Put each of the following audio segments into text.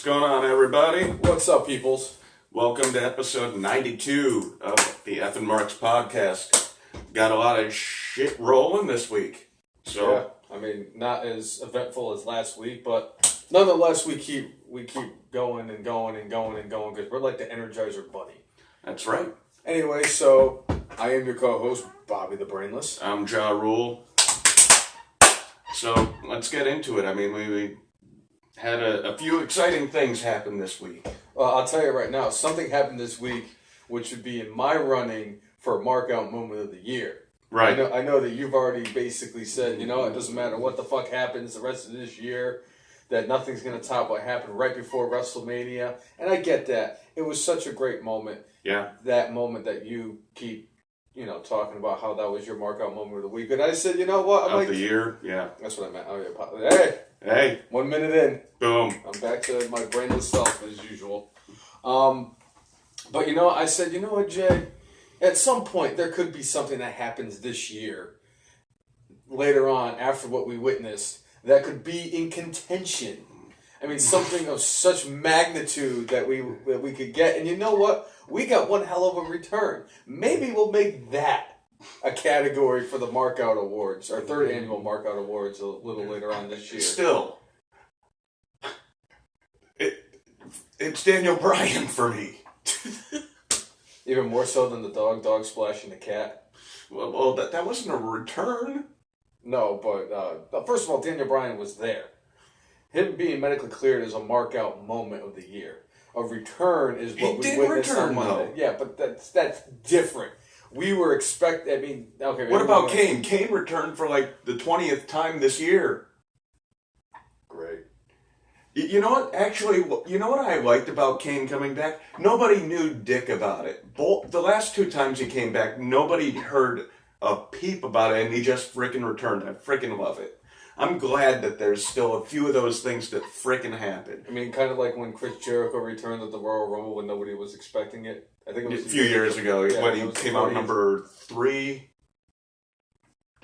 What's going on, everybody? What's up, peoples? Welcome to episode 92 of the F and Marks podcast. Got a lot of shit rolling this week. So yeah, I mean, not as eventful as last week, but nonetheless, we keep going and going and going and going because we're like the Energizer Bunny. That's right. Anyway, so I am your co-host, Bobby the Brainless. I'm Ja Rule. So let's get into it. I mean, we had a few exciting things happen this week. Well, I'll tell you right now, something happened this week, which would be in my running for a mark-out moment of the year. Right. I know that you've already basically said, it doesn't matter what the fuck happens the rest of this year, that nothing's going to top what happened right before WrestleMania. And I get that. It was such a great moment. Yeah. That moment that you keep, talking about how that was your mark-out moment of the week. And I said, you know what? Of the year, yeah. That's what I meant. Oh, yeah. Hey. 1 minute in. Boom. I'm back to my brainless self as usual. But I said, you know what, Jay? At some point, there could be something that happens this year, later on, after what we witnessed, that could be in contention. I mean, something of such magnitude that we could get. And you know what? We got one hell of a return. Maybe we'll make that a category for the Markout Awards, our third annual Markout Awards a little later on this year. Still, it's Daniel Bryan for me. Even more so than the dog splashing the cat. Well, that wasn't a return. No, but first of all, Daniel Bryan was there. Him being medically cleared is a mark-out moment of the year. A return is what we witnessed on Monday. Though. Yeah, but that's different. We were okay. What about Kane? Kane returned for like the 20th time this year. Great. You know what? Actually, you know what I liked about Kane coming back? Nobody knew dick about it. The last two times he came back, nobody heard a peep about it, and he just frickin' returned. I frickin' love it. I'm glad that there's still a few of those things that frickin' happen. I mean, kind of like when Chris Jericho returned at the Royal Rumble when nobody was expecting it. I think it was a few years ago when he came out number 3.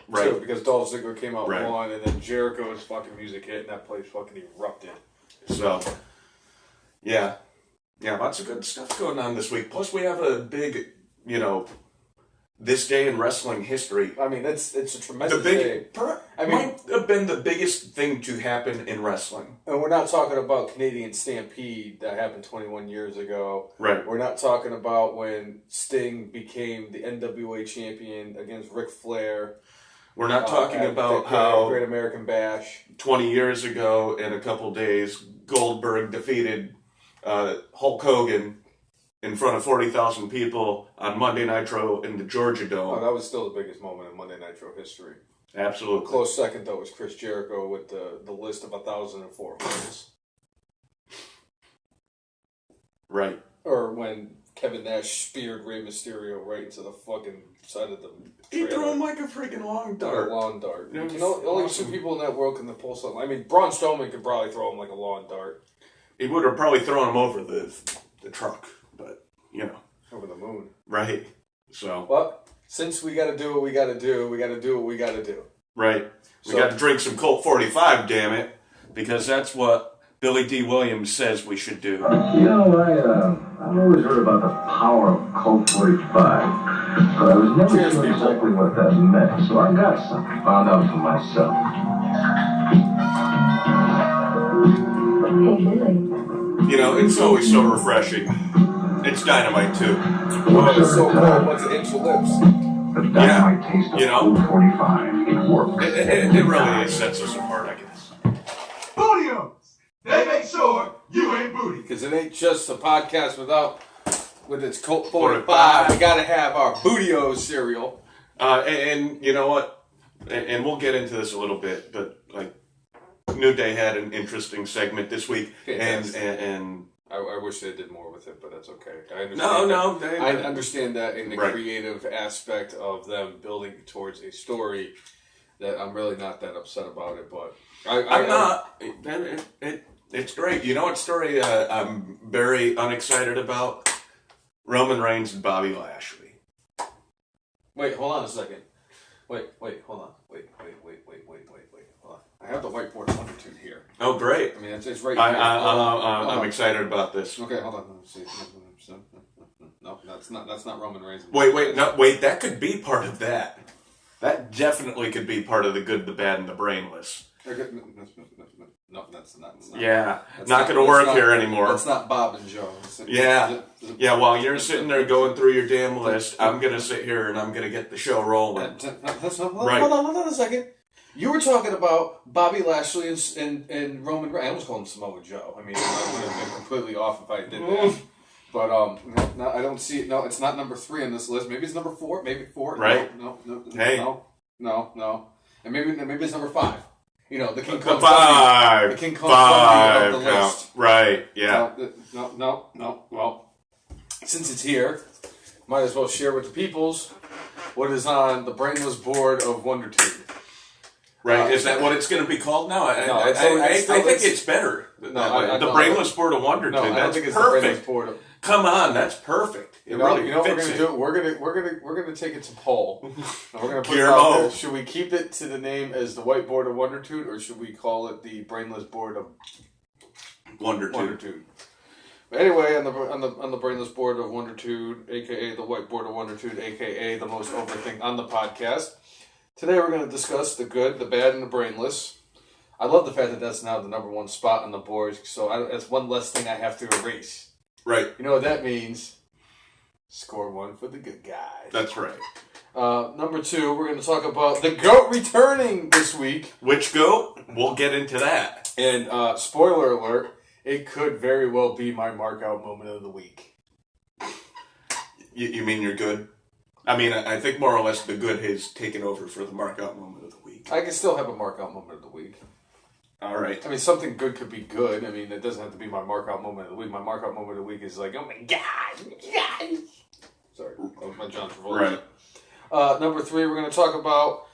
Right. 2, because Dolph Ziggler came out right. 1, and then Jericho's fucking music hit, and that place fucking erupted. So, yeah, lots of good stuff going on this week. Plus, we have a big, this day in wrestling history. I mean, it's a tremendous day. Might have been the biggest thing to happen in wrestling. And we're not talking about Canadian Stampede that happened 21 years ago. Right. We're not talking about when Sting became the NWA champion against Ric Flair. We're not talking about how Great American Bash 20 years ago in a couple days, Goldberg defeated Hulk Hogan in front of 40,000 people on Monday Nitro in the Georgia Dome. Oh, that was still the biggest moment in Monday Nitro history. Absolutely. Close second, though, was Chris Jericho with the list of 1,004 holes. Right. Or when Kevin Nash speared Rey Mysterio right into the fucking side of the trailer. He threw him like a freaking long dart. A lawn dart. Only 2 people in that world can pull something. I mean, Braun Strowman could probably throw him like a lawn dart. He would have probably thrown him over the truck, but, Over the moon. Right. So. Well, since we got to do what we got to do, we got to do what we got to do. Right. We got to drink some Colt 45, damn it, because that's what Billy D. Williams says we should do. I've always heard about the power of Colt 45, but I was never sure exactly what that meant, so I got some. Found out for myself. It's always so refreshing. It's dynamite, too. It's so cold, what's it hit your lips? The dynamite taste of Colt 45. It works. It really sets us apart, I guess. Booty-O's! They make sure you ain't booty. Because it ain't just a podcast with its Colt 45. We got to have our Booty-O's cereal. And you know what? And we'll get into this a little bit, but New Day had an interesting segment this week, and I wish they did more with it, but that's okay. I understand that in the creative aspect of them building towards a story that I'm really not that upset about it, but I'm not. It's great. You know what story I'm very unexcited about? Roman Reigns and Bobby Lashley. Wait, hold on a second. Wait, hold on. Wait, hold on. I have the whiteboard of Wondertude here. Oh, great. I mean, it's right here. I'm excited about this. Okay, hold on. Let's see. No, that's not Roman Reigns. Wait, that could be part of that. That definitely could be part of the good, the bad, and the brainless. No, that's not. Yeah, not going to work here anymore. That's not Bob and Joe. Yeah, while you're sitting there going through your damn list, I'm going to sit here and I'm going to get the show rolling. Right. Hold on a second. You were talking about Bobby Lashley and Roman Reigns. I almost called him Samoa Joe. I mean, I would have been completely off if I did that. But no, I don't see it. No, it's not number 3 on this list. Maybe it's number 4. Maybe 4. Right. No. Hey. No. And maybe it's number 5. You know, the King Kong. The King Kong five of the list. Right. Yeah. No. Well, since it's here, might as well share with the peoples what is on the brainless board of Wondertude. Right. Is that what it's going to be called now? I think it's better. The brainless board of Wondertude. No, I don't think it's perfect. the brainless board of... Come on, that's perfect. You know what we're gonna do? We're gonna take it to poll. And we're gonna put it Guillermo. out there. Should we keep it to the name as the whiteboard of Wondertude, or should we call it the brainless board of Wondertude? But anyway, on the brainless board of Wondertude, aka the whiteboard of Wondertude, aka the most over thing on the podcast. Today we're going to discuss the good, the bad, and the brainless. I love the fact that that's now the number 1 spot on the board, so that's one less thing I have to erase. Right. You know what that means? Score 1 for the good guys. That's right. Number 2, we're going to talk about the GOAT returning this week. Which GOAT? We'll get into that. And spoiler alert, it could very well be my mark-out moment of the week. You mean you're good? I mean, I think more or less the good has taken over for the mark-out moment of the week. I can still have a mark-out moment of the week. All right. I mean, something good could be good. I mean, it doesn't have to be my mark-out moment of the week. My mark-out moment of the week is like, oh my God, yes! Sorry, that was my John Travolta. Right. Number 3, we're going to talk about,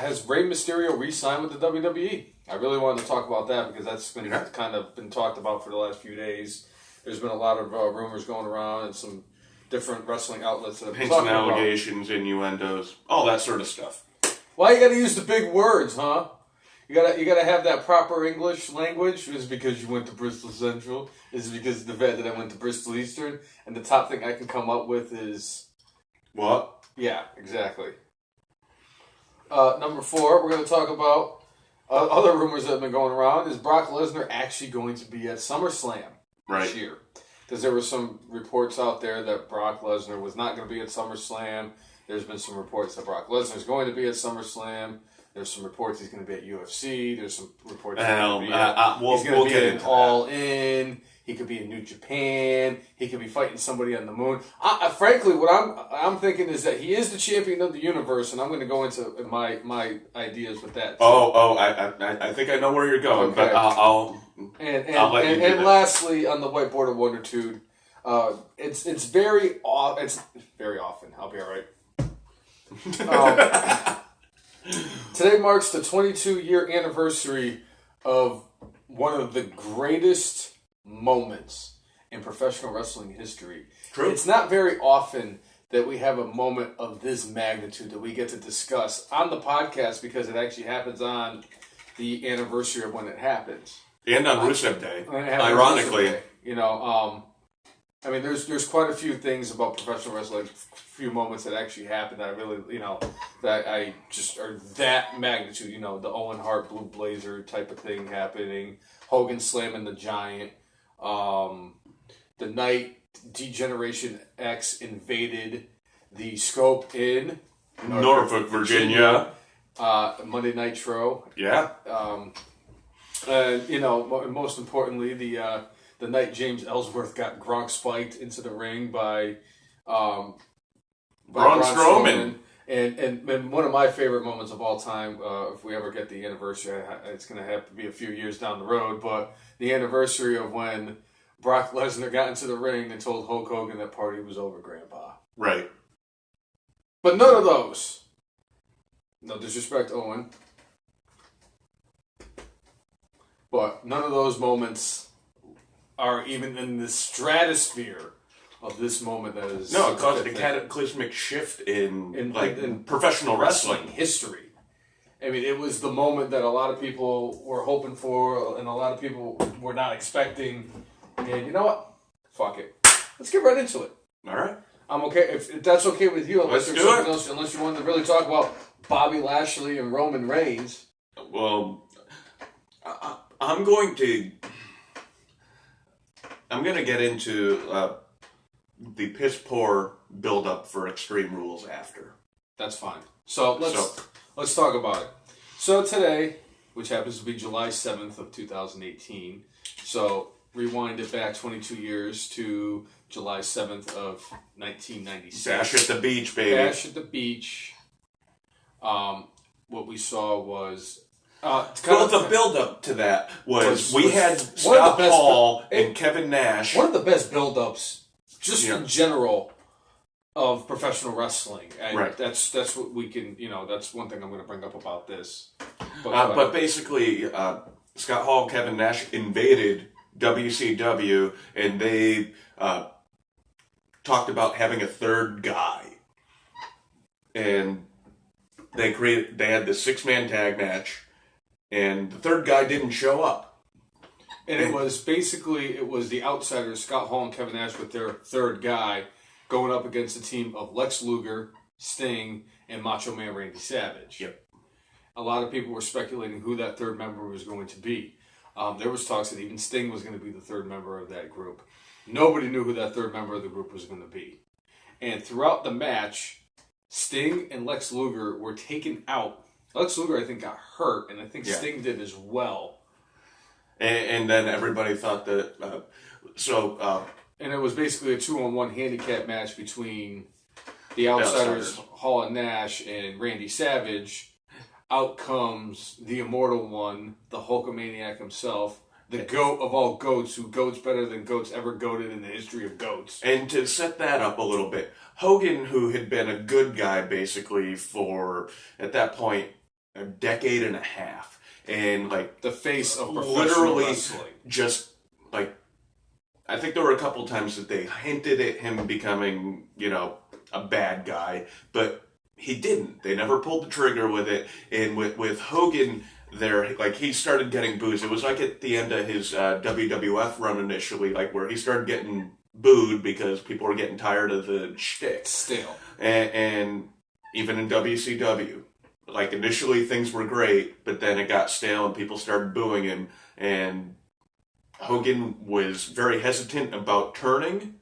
has Rey Mysterio re-signed with the WWE? I really wanted to talk about that because that's been kind of been talked about for the last few days. There's been a lot of rumors going around and some different wrestling outlets that have been Hints and talking allegations, innuendos, all that sort of stuff. Why you got to use the big words, huh? You gotta have that proper English language. Is it because you went to Bristol Central? Is it because of the fact that I went to Bristol Eastern? And the top thing I can come up with is... What? Yeah, exactly. Number 4, we're going to talk about other rumors that have been going around. Is Brock Lesnar actually going to be at SummerSlam this year? Because there were some reports out there that Brock Lesnar was not going to be at SummerSlam. There's been some reports that Brock Lesnar is going to be at SummerSlam. There's some reports he's going to be at UFC. There's some reports he's going to be at All In. He could be in New Japan. He could be fighting somebody on the moon. Frankly, what I'm thinking is that he is the champion of the universe, and I'm going to go into my ideas with that. I think I know where you're going, okay. but I'll let you do and that. lastly, on the whiteboard of Wondertude, it's very often. I'll be all right. Today marks the 22-year anniversary of one of the greatest moments in professional wrestling history. True. It's not very often that we have a moment of this magnitude that we get to discuss on the podcast because it actually happens on the anniversary of when it happens. And on Rusev Day, ironically. Rusev Day. You know, I mean, there's quite a few things about professional wrestling, few moments that actually happened that I really, that I just are that magnitude. The Owen Hart Blue Blazer type of thing happening, Hogan slamming the Giant, the night D-Generation X invaded the Scope in Norfolk, Virginia. Monday Nitro. Yeah. And most importantly, the night James Ellsworth got Gronk spiked into the ring by Braun Strowman. And one of my favorite moments of all time, if we ever get the anniversary, it's going to have to be a few years down the road, but the anniversary of when Brock Lesnar got into the ring and told Hulk Hogan that party was over, Grandpa. Right. But none of those, no disrespect, Owen, but none of those moments are even in the stratosphere of this moment that is... No, it caused a cataclysmic shift in professional wrestling history. I mean, it was the moment that a lot of people were hoping for and a lot of people were not expecting. And you know what? Fuck it. Let's get right into it. All right. I'm okay. If that's okay with you, unless Let's there's do something it. else, unless you wanted to really talk about Bobby Lashley and Roman Reigns. Well, I'm going to get into the piss poor build up for Extreme Rules after. That's fine. So let's talk about it. So today, which happens to be July 7th of 2018, so rewind it back 22 years to July 7th of 1996. Bash at the beach, baby. Bash at the beach. What we saw was... the build-up to that was we had one of Scott the best- Hall and Kevin Nash. One of the best build-ups, just Yeah. in general, of professional wrestling. And Right. that's what we can, that's one thing I'm going to bring up about this. But basically, Scott Hall and Kevin Nash invaded WCW, and they talked about having a third guy. And they had the 6-man tag match, and the third guy didn't show up. And it was the outsiders, Scott Hall and Kevin Nash, with their third guy, going up against a team of Lex Luger, Sting, and Macho Man Randy Savage. Yep. A lot of people were speculating who that third member was going to be. There was talks that even Sting was going to be the third member of that group. Nobody knew who that third member of the group was going to be. And throughout the match, Sting and Lex Luger were taken out. Lex Luger, I think, got hurt, and I think Sting did as well. And then everybody thought that... And it was basically a 2-on-1 handicap match between the outsiders, Hall and Nash, and Randy Savage. Out comes the Immortal One, the Hulkamaniac himself, the GOAT of all goats, who goats better than goats ever goated in the history of goats. And to set that up a little bit, Hogan, who had been a good guy basically for, at that point, a decade and a half, and like The face of professional literally wrestling. just like, I think there were a couple times that they hinted at him becoming, a bad guy, but he didn't. They never pulled the trigger with it. And with Hogan there, like, he started getting booed. It was like at the end of his WWF run initially, like where he started getting booed because people were getting tired of the shtick. Stale. And even in WCW, like initially things were great, but then it got stale and people started booing him. And Hogan was very hesitant about turning,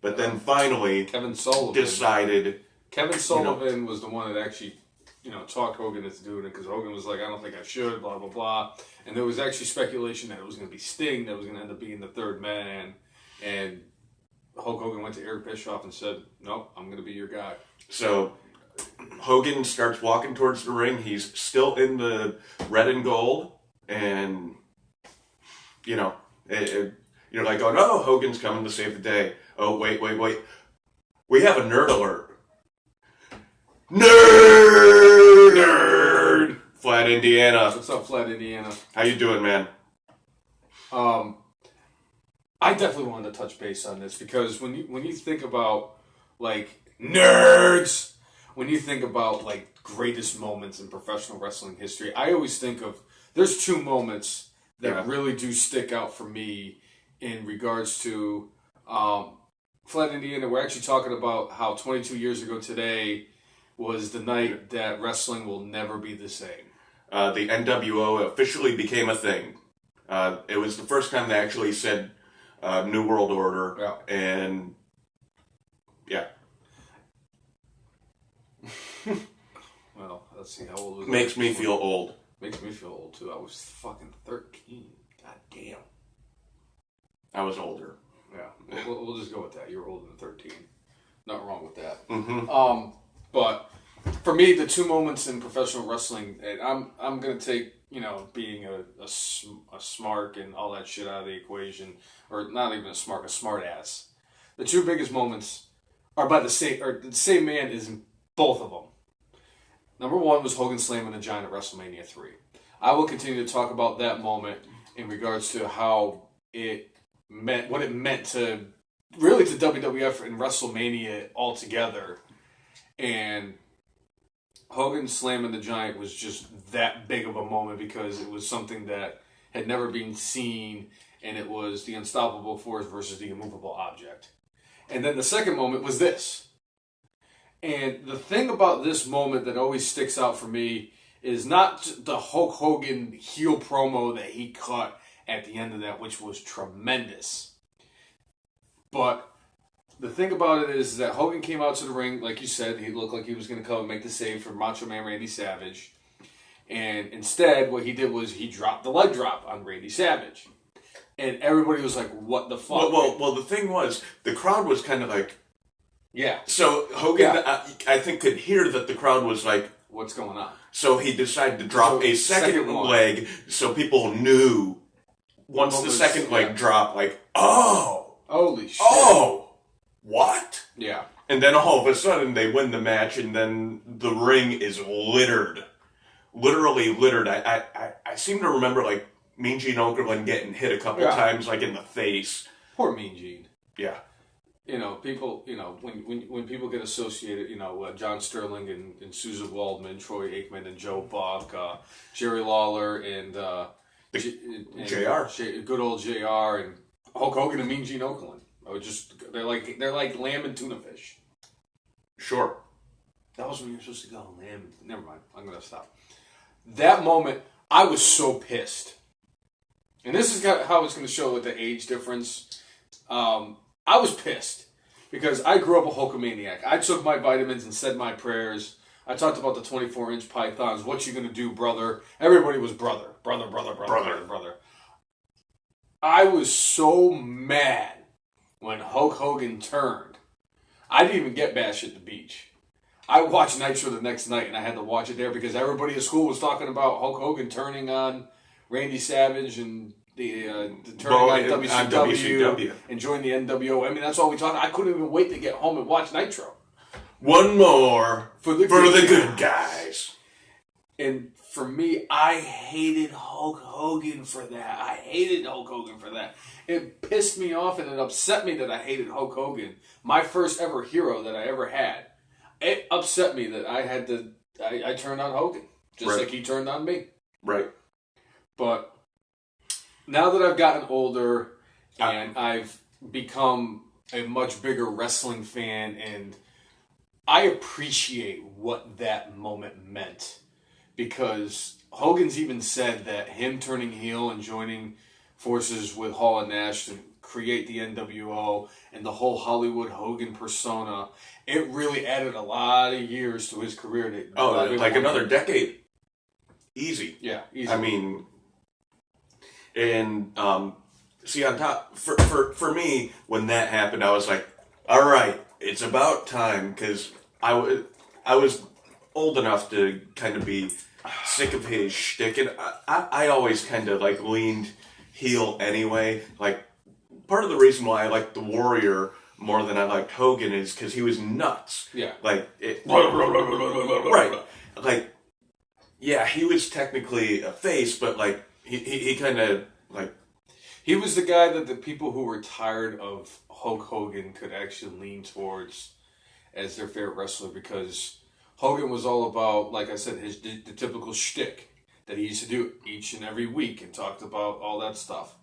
but then finally Kevin Sullivan decided... Kevin Sullivan was the one that actually, talked Hogan into doing it, because Hogan was like, I don't think I should, blah, blah, blah. And there was actually speculation that it was going to be Sting that was going to end up being the third man. And Hulk Hogan went to Eric Bischoff and said, nope, I'm going to be your guy. So Hogan starts walking towards the ring. He's still in the red and gold. And, you're like, oh no, Hogan's coming to save the day. Oh, wait. We have a nerd alert. Nerd! Flat, Indiana. What's up, Flat, Indiana? How you doing, man? I definitely wanted to touch base on this, because when you think about, like, nerds, when you think about, like, greatest moments in professional wrestling history, I always think of, there's two moments that really do stick out for me in regards to Flat, Indiana. We're actually talking about how 22 years ago today was the night that wrestling will never be the same. The NWO officially became a thing. It was the first time they actually said New World Order. Yeah. And, yeah. Well, let's see, how old was I? Makes me feel old. Makes me feel old, too. I was fucking 13. God damn. I was older. Yeah, we'll just go with that. You're older than 13. Nothing wrong with that. Mm-hmm. But for me, the two moments in professional wrestling, and I'm gonna take being a smart and all that shit out of the equation, or not even a smart ass. The two biggest moments are the same man is in both of them. Number one was Hogan slamming the Giant at WrestleMania 3. I will continue to talk about that moment in regards to how it meant, what it meant to WWF and WrestleMania altogether. And Hogan slamming the Giant was just that big of a moment because it was something that had never been seen, and it was the unstoppable force versus the immovable object. And then the second moment was this. And the thing about this moment that always sticks out for me is not the Hulk Hogan heel promo that he cut at the end of that, which was tremendous. But the thing about it is that Hogan came out to the ring, like you said, he looked like he was going to come and make the save for Macho Man Randy Savage. And instead, what he did was he dropped the leg drop on Randy Savage. And everybody was like, what the fuck? Well, the thing was, the crowd was kind of like... Yeah. So Hogan, I think, could hear that the crowd was like... What's going on? So he decided to drop a second leg so people knew once the second leg dropped, like, oh! Holy shit. Oh! What? Yeah. And then all of a sudden they win the match and then the ring is littered. Literally littered. I seem to remember, like, Mean Gene Okerlund getting hit a couple times, like, in the face. Poor Mean Gene. Yeah. You know, people, you know, when people get associated, you know, John Sterling and Susan Waldman, Troy Aikman and Joe Buck, Jerry Lawler and JR. Good old JR and Hulk Hogan and Mean Gene Okerlund. They're like lamb and tuna fish. Sure. That was when you were supposed to go lamb. Never mind. I'm gonna stop. That moment, I was so pissed. And this is how it's going to show with the age difference. I was pissed because I grew up a Hulkamaniac. I took my vitamins and said my prayers. I talked about the 24-inch pythons. What you going to do, brother? Everybody was brother. I was so mad when Hulk Hogan turned. I didn't even get Bash at the Beach. I watched Nitro the next night, and I had to watch it there because everybody at school was talking about Hulk Hogan turning on Randy Savage and the turning on WCW and join the NWO. I mean, that's all we talked. I couldn't even wait to get home and watch Nitro. One more for the good guys. And for me, I hated Hulk Hogan for that. It pissed me off and it upset me that I hated Hulk Hogan. My first ever hero that I ever had. It upset me that I turned on Hogan. Just like he turned on me. Right. But now that I've gotten older and I've become a much bigger wrestling fan, and I appreciate what that moment meant. Because Hogan's even said that him turning heel and joining forces with Hall and Nash to create the NWO and the whole Hollywood Hogan persona, it really added a lot of years to his career. Like another decade. Easy. Yeah, easy. I mean, and see, on top, for me, when that happened, I was like, all right, it's about time, because I was old enough to kind of be sick of his shtick, and I always kind of like leaned heel anyway. Like, part of the reason why I liked the Warrior more than I liked Hogan is because he was nuts. Yeah. Like, right. Like, yeah, he was technically a face, but like, he kind of like... He was the guy that the people who were tired of Hulk Hogan could actually lean towards as their favorite wrestler, because Hogan was all about, like I said, the typical shtick that he used to do each and every week and talked about all that stuff.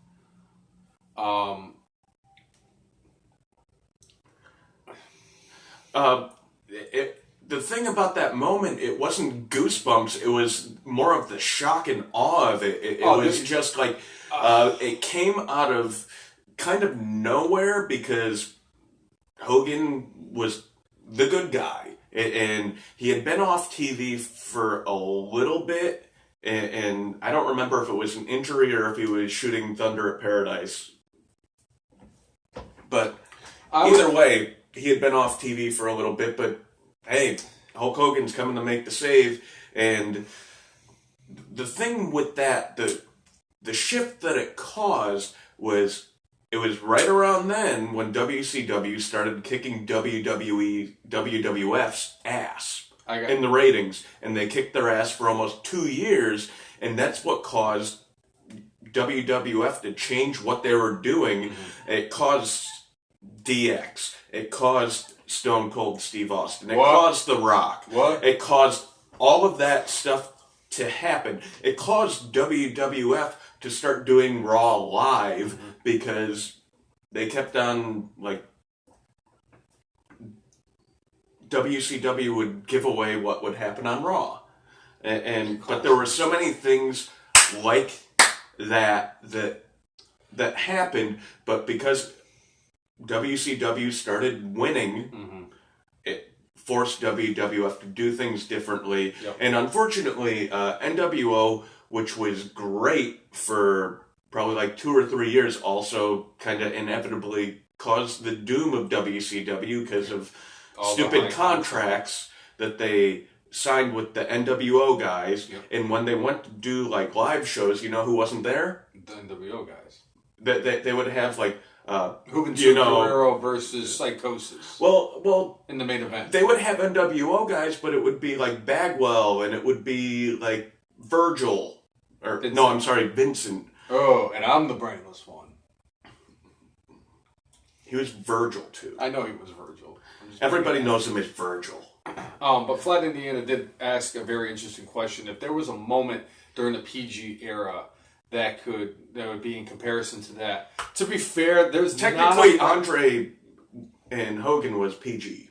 The thing about that moment, it wasn't goosebumps. It was more of the shock and awe of it. It was just like, it came out of kind of nowhere, because Hogan was the good guy. And he had been off TV for a little bit. And I don't remember if it was an injury or if he was shooting Thunder at Paradise. But either way, he had been off TV for a little bit, but hey, Hulk Hogan's coming to make the save. And the thing with that, the shift that it caused was, it was right around then when WCW started kicking WWF's ass in the ratings. And they kicked their ass for almost 2 years. And that's what caused WWF to change what they were doing. Mm-hmm. It caused DX. It caused Stone Cold Steve Austin. It caused The Rock. What? It caused all of that stuff to happen. It caused WWF to start doing Raw live because they kept on, like, WCW would give away what would happen on Raw. But there were so many things like that happened, but because WCW started winning, it forced WWF to do things differently. Yep. And unfortunately, NWO, which was great for probably like 2 or 3 years, also kind of inevitably caused the doom of WCW because of stupid contracts that they signed with the NWO guys. Yep. And when they went to do like live shows, you know who wasn't there? The NWO guys. They would have like Juventud Guerrero versus Psychosis. Well, in the main event, they would have NWO guys, but it would be like Bagwell, and it would be like Virgil, or Vincent. No, I'm sorry, Vincent. Oh, and I'm the brainless one. He was Virgil too. I know he was Virgil. Everybody knows him as Virgil. But Flat Indiana did ask a very interesting question. If there was a moment during the PG era that would be in comparison to that. To be fair, there's technically Andre and Hogan was PG.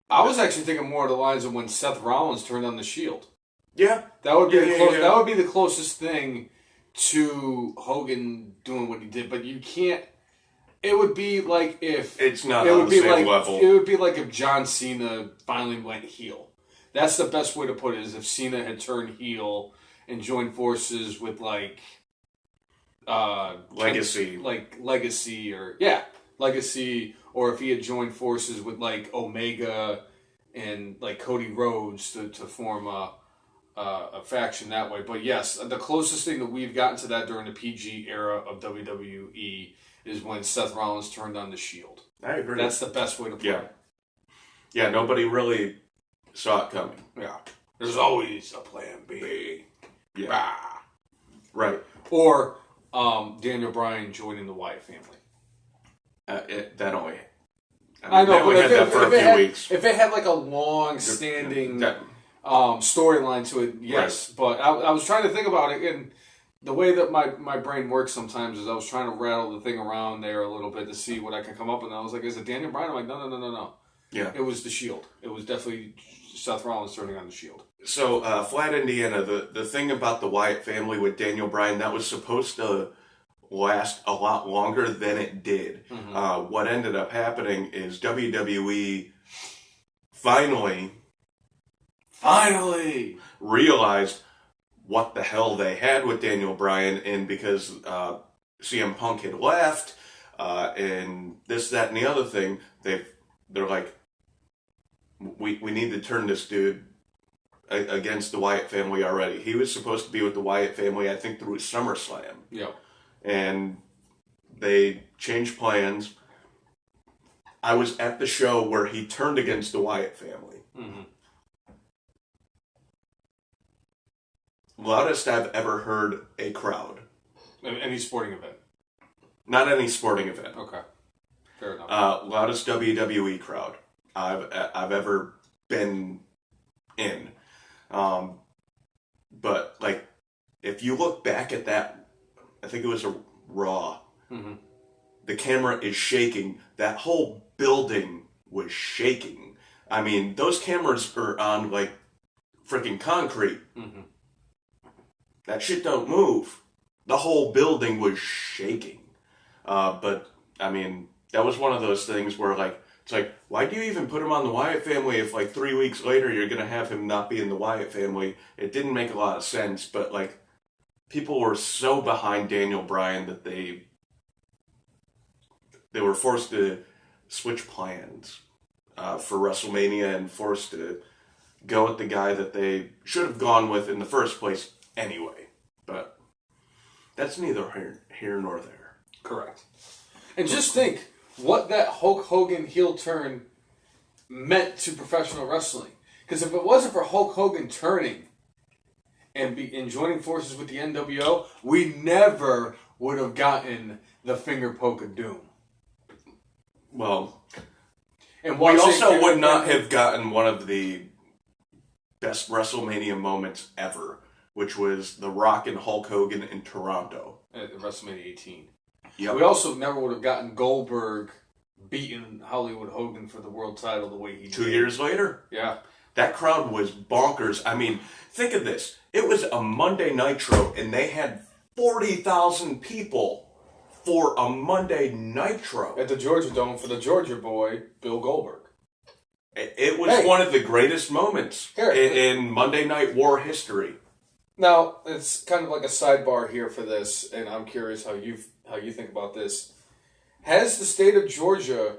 I was actually thinking more of the lines of when Seth Rollins turned on the Shield. Yeah, that would be that would be the closest thing to Hogan doing what he did. But you can't. It would be like if it's not on the same level. It would be like if John Cena finally went heel. That's the best way to put it. Is if Cena had turned heel and joined forces with like Legacy, Legacy, or if he had joined forces with like Omega and like Cody Rhodes to form a faction that way. But yes, the closest thing that we've gotten to that during the PG era of WWE is when Seth Rollins turned on the Shield. I agree. That's the best way to put it. Yeah, nobody really saw it coming. Yeah. There's always a plan B. Yeah. Ah. Right. Or Daniel Bryan joining the Wyatt family. That only... I know, but had that for a few weeks. If it had like a long-standing storyline to it, yes. Right. But I was trying to think about it, and the way that my brain works sometimes is I was trying to rattle the thing around there a little bit to see what I could come up with. And I was like, is it Daniel Bryan? I'm like, no. Yeah. It was the Shield. It was definitely Seth Rollins turning on the Shield. So, Flat Indiana, the thing about the Wyatt family with Daniel Bryan, that was supposed to last a lot longer than it did. Mm-hmm. What ended up happening is WWE finally realized what the hell they had with Daniel Bryan, and because CM Punk had left, and this, that, and the other thing, they're like, we need to turn this dude against the Wyatt family already. He was supposed to be with the Wyatt family, I think, through SummerSlam. Yeah. And they changed plans. I was at the show where he turned against the Wyatt family. Mm-hmm. Loudest I've ever heard a crowd. Any sporting event? Not any sporting event. Okay. Fair enough. Loudest WWE crowd I've ever been in. But, like, if you look back at that, I think it was a Raw. Mm-hmm. The camera is shaking. That whole building was shaking. I mean, those cameras are on, like, freaking concrete. Mm-hmm. That shit don't move. The whole building was shaking. But, I mean, that was one of those things where, like, it's like, why do you even put him on the Wyatt family if, like, 3 weeks later you're going to have him not be in the Wyatt family? It didn't make a lot of sense, but, like, people were so behind Daniel Bryan that they were forced to switch plans for WrestleMania and forced to go with the guy that they should have gone with in the first place anyway. But that's neither here nor there. Correct. And just think what that Hulk Hogan heel turn meant to professional wrestling. Because if it wasn't for Hulk Hogan turning and joining forces with the NWO, we never would have gotten the finger poke of doom. Well, and we also would not have gotten one of the best WrestleMania moments ever, which was The Rock and Hulk Hogan in Toronto. At WrestleMania 18. Yep. We also never would have gotten Goldberg beating Hollywood Hogan for the world title the way he did. 2 years later? Yeah. That crowd was bonkers. I mean, think of this. It was a Monday Nitro, and they had 40,000 people for a Monday Nitro. At the Georgia Dome for the Georgia boy, Bill Goldberg. It was one of the greatest moments in Monday Night War history. Now, it's kind of like a sidebar here for this, and I'm curious how you think about this. Has the state of Georgia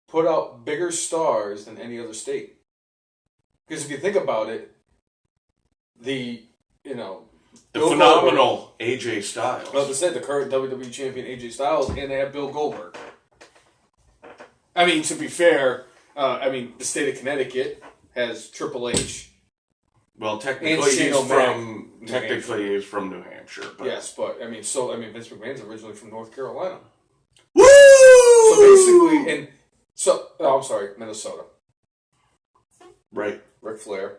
put out bigger stars than any other state? Because if you think about it, the phenomenal AJ Styles. I was to say, the current WWE champion AJ Styles, and they have Bill Goldberg. I mean, to be fair, the state of Connecticut has Triple H. Well, technically he's from New Hampshire. But. Yes, but Vince McMahon's originally from North Carolina. Woo! So basically, Minnesota. Right. Ric Flair.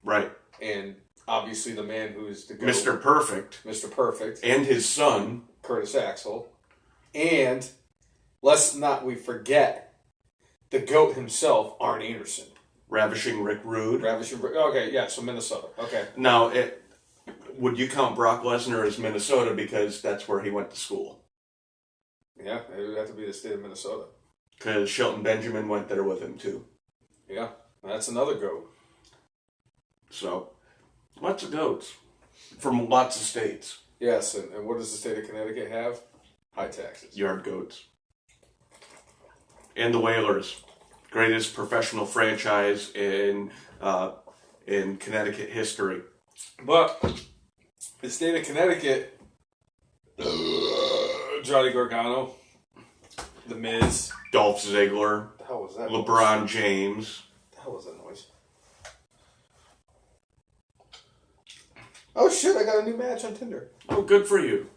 Right. And obviously the man who's the GOAT. Mr. Perfect. Mr. Perfect. And his son. Curtis Axel. And let's not forget the GOAT himself, Arn Anderson. Ravishing Rick Rude. Okay, yeah, so Minnesota. Okay. Now, would you count Brock Lesnar as Minnesota because that's where he went to school? Yeah, it would have to be the state of Minnesota. Because Shelton Benjamin went there with him, too. Yeah, that's another GOAT. So, lots of goats from lots of states. Yes, and what does the state of Connecticut have? High taxes. Yard goats. And the Whalers. Greatest professional franchise in Connecticut history. But the state of Connecticut, Johnny Gargano, The Miz, Dolph Ziggler, the hell was that LeBron noise? James. The hell was that noise? Oh shit! I got a new match on Tinder. Oh, good for you.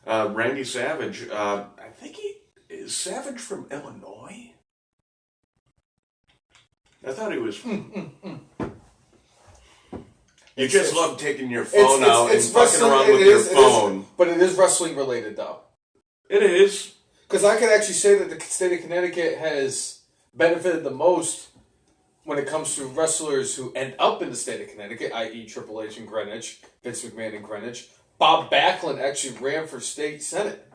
Yeah. Randy Savage. I think is Savage from Illinois. I thought he was. You just love taking your phone out and fucking around with your phone. But it is wrestling related, though. It is. Because I can actually say that the state of Connecticut has benefited the most when it comes to wrestlers who end up in the state of Connecticut, i.e. Triple H in Greenwich, Vince McMahon in Greenwich. Bob Backlund actually ran for state senate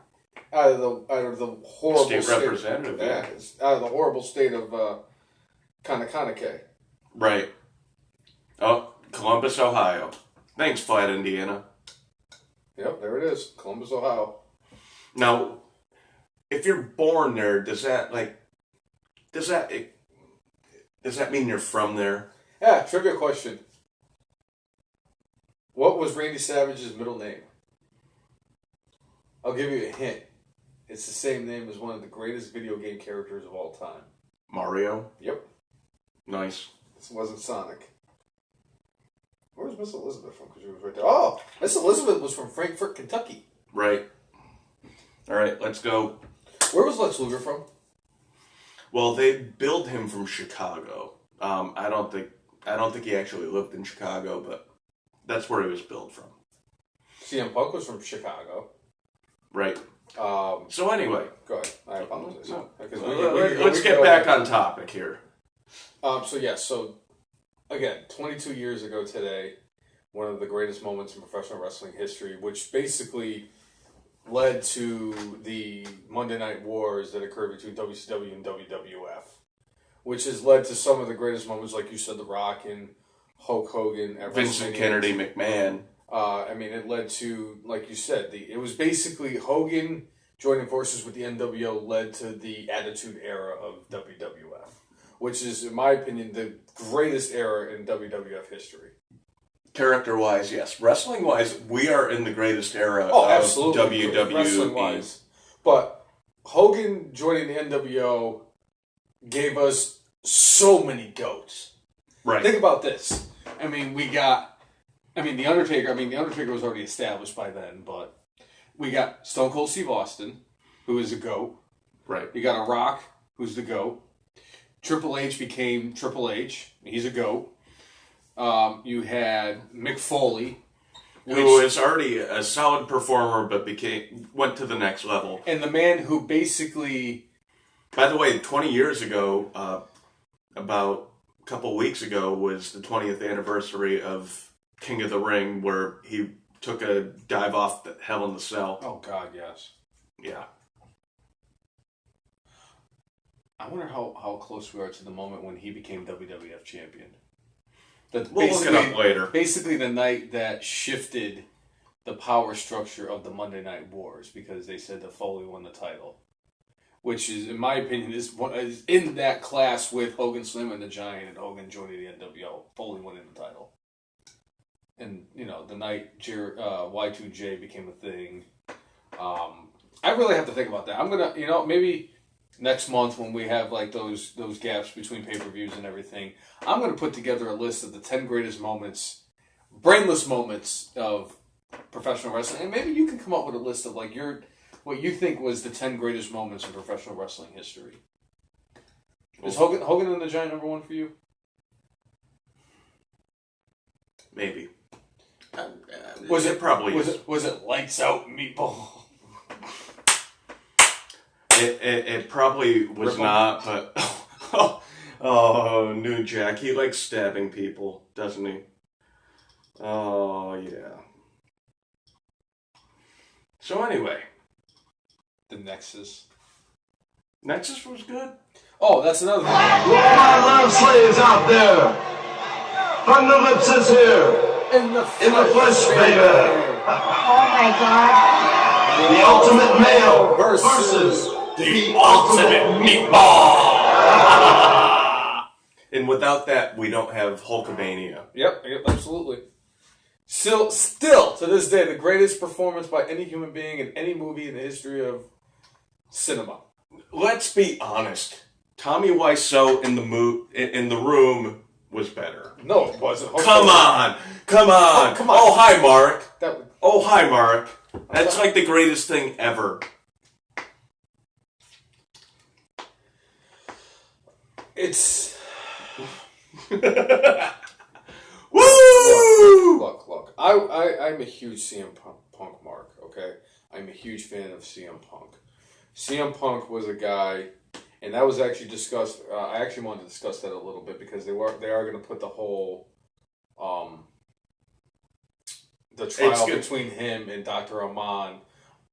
out of the horrible state representative. Yeah, out of the horrible state of Kanakake. Right. Oh, Columbus, Ohio. Thanks, Flat Indiana. Yep, there it is, Columbus, Ohio. Now, if you're born there, does that mean you're from there? Yeah, trivia question. What was Randy Savage's middle name? I'll give you a hint. It's the same name as one of the greatest video game characters of all time. Mario? Yep. Nice. This wasn't Sonic. Where was Miss Elizabeth from? Because she was right there. Oh, Miss Elizabeth was from Frankfort, Kentucky. Right. All right, let's go. Where was Lex Luger from? Well, they billed him from Chicago. I don't think he actually lived in Chicago, but that's where he was billed from. CM Punk was from Chicago. Right. So anyway. Go ahead. I apologize. No. Let's get back on topic here. So again, 22 years ago today, one of the greatest moments in professional wrestling history, which basically led to the Monday Night Wars that occurred between WCW and WWF, which has led to some of the greatest moments, like you said, The Rock and Hulk Hogan at Vincent Kennedy McMahon. It led to, like you said, it was basically Hogan joining forces with the NWO led to the Attitude Era of WWF, which is, in my opinion, the greatest era in WWF history. Character-wise, yes. Wrestling-wise, we are in the greatest era of WWE. Wrestling-wise. But Hogan joining the NWO gave us so many goats. Right. Think about this. The Undertaker. The Undertaker was already established by then, but we got Stone Cold Steve Austin, who is a GOAT. Right. You got a Rock, who's the GOAT. Triple H became Triple H. He's a GOAT. You had Mick Foley, who is already a solid performer, but went to the next level. And the man who basically... By the way, 20 years ago, about a couple weeks ago, was the 20th anniversary of King of the Ring, where he took a dive off the Hell in the Cell. Oh, God, yes. Yeah. I wonder how close we are to the moment when he became WWF champion. We'll look it up later. Basically, the night that shifted the power structure of the Monday Night Wars, because they said that Foley won the title, which is, in my opinion, is in that class with Hogan Slim and the Giant and Hogan joining the NWO. Foley winning the title, and the night Y2J became a thing. I really have to think about that. I'm gonna, maybe next month when we have like those gaps between pay-per-views and everything, I'm going to put together a list of the 10 greatest moments, brainless moments of professional wrestling. And maybe you can come up with a list of like what you think was the 10 greatest moments in professional wrestling history. Is Hogan and the Giant number one for you? Maybe. Was it probably was it Lights Out Meatball? It probably was not, but New Jack, he likes stabbing people, doesn't he? Oh yeah. So anyway, the Nexus. Nexus was good. Oh, that's another thing. All my love slaves out there, Thunder Lips is here. In the flesh, baby. Oh my God. The ultimate male versus the ultimate meatball. And without that, we don't have Hulkamania. Yep, absolutely. Still, to this day, the greatest performance by any human being in any movie in the history of cinema. Let's be honest. Tommy Wiseau in the room was better. No, it wasn't. Come on. Oh, hi, Mark. Oh, hi, Mark. That's like the greatest thing ever. It's... Woo! Look. I'm a huge CM Punk mark, okay? I'm a huge fan of CM Punk. CM Punk was a guy, and that was actually discussed. I actually wanted to discuss that a little bit because they are going to put the whole the trial between him and Dr. Amann,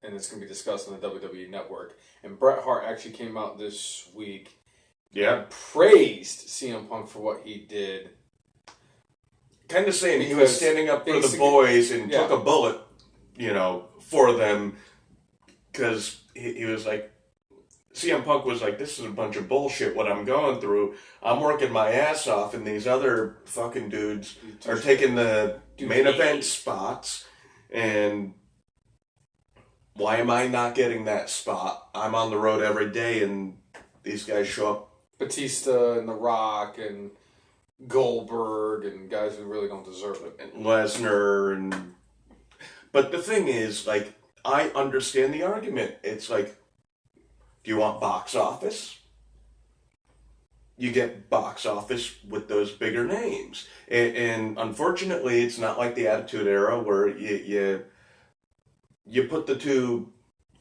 and it's going to be discussed on the WWE Network. And Bret Hart actually came out this week. Yeah. And praised CM Punk for what he did. Kind of saying he was standing up for the boys and took a bullet, for them. Because he was like, CM Punk was like, this is a bunch of bullshit what I'm going through. I'm working my ass off and these other fucking dudes are taking the main event spots. And why am I not getting that spot? I'm on the road every day and these guys show up. Batista and The Rock and Goldberg and guys who really don't deserve it. And Lesnar But the thing is, like, I understand the argument. It's like, do you want box office? You get box office with those bigger names. And unfortunately, it's not like the Attitude Era where you put the two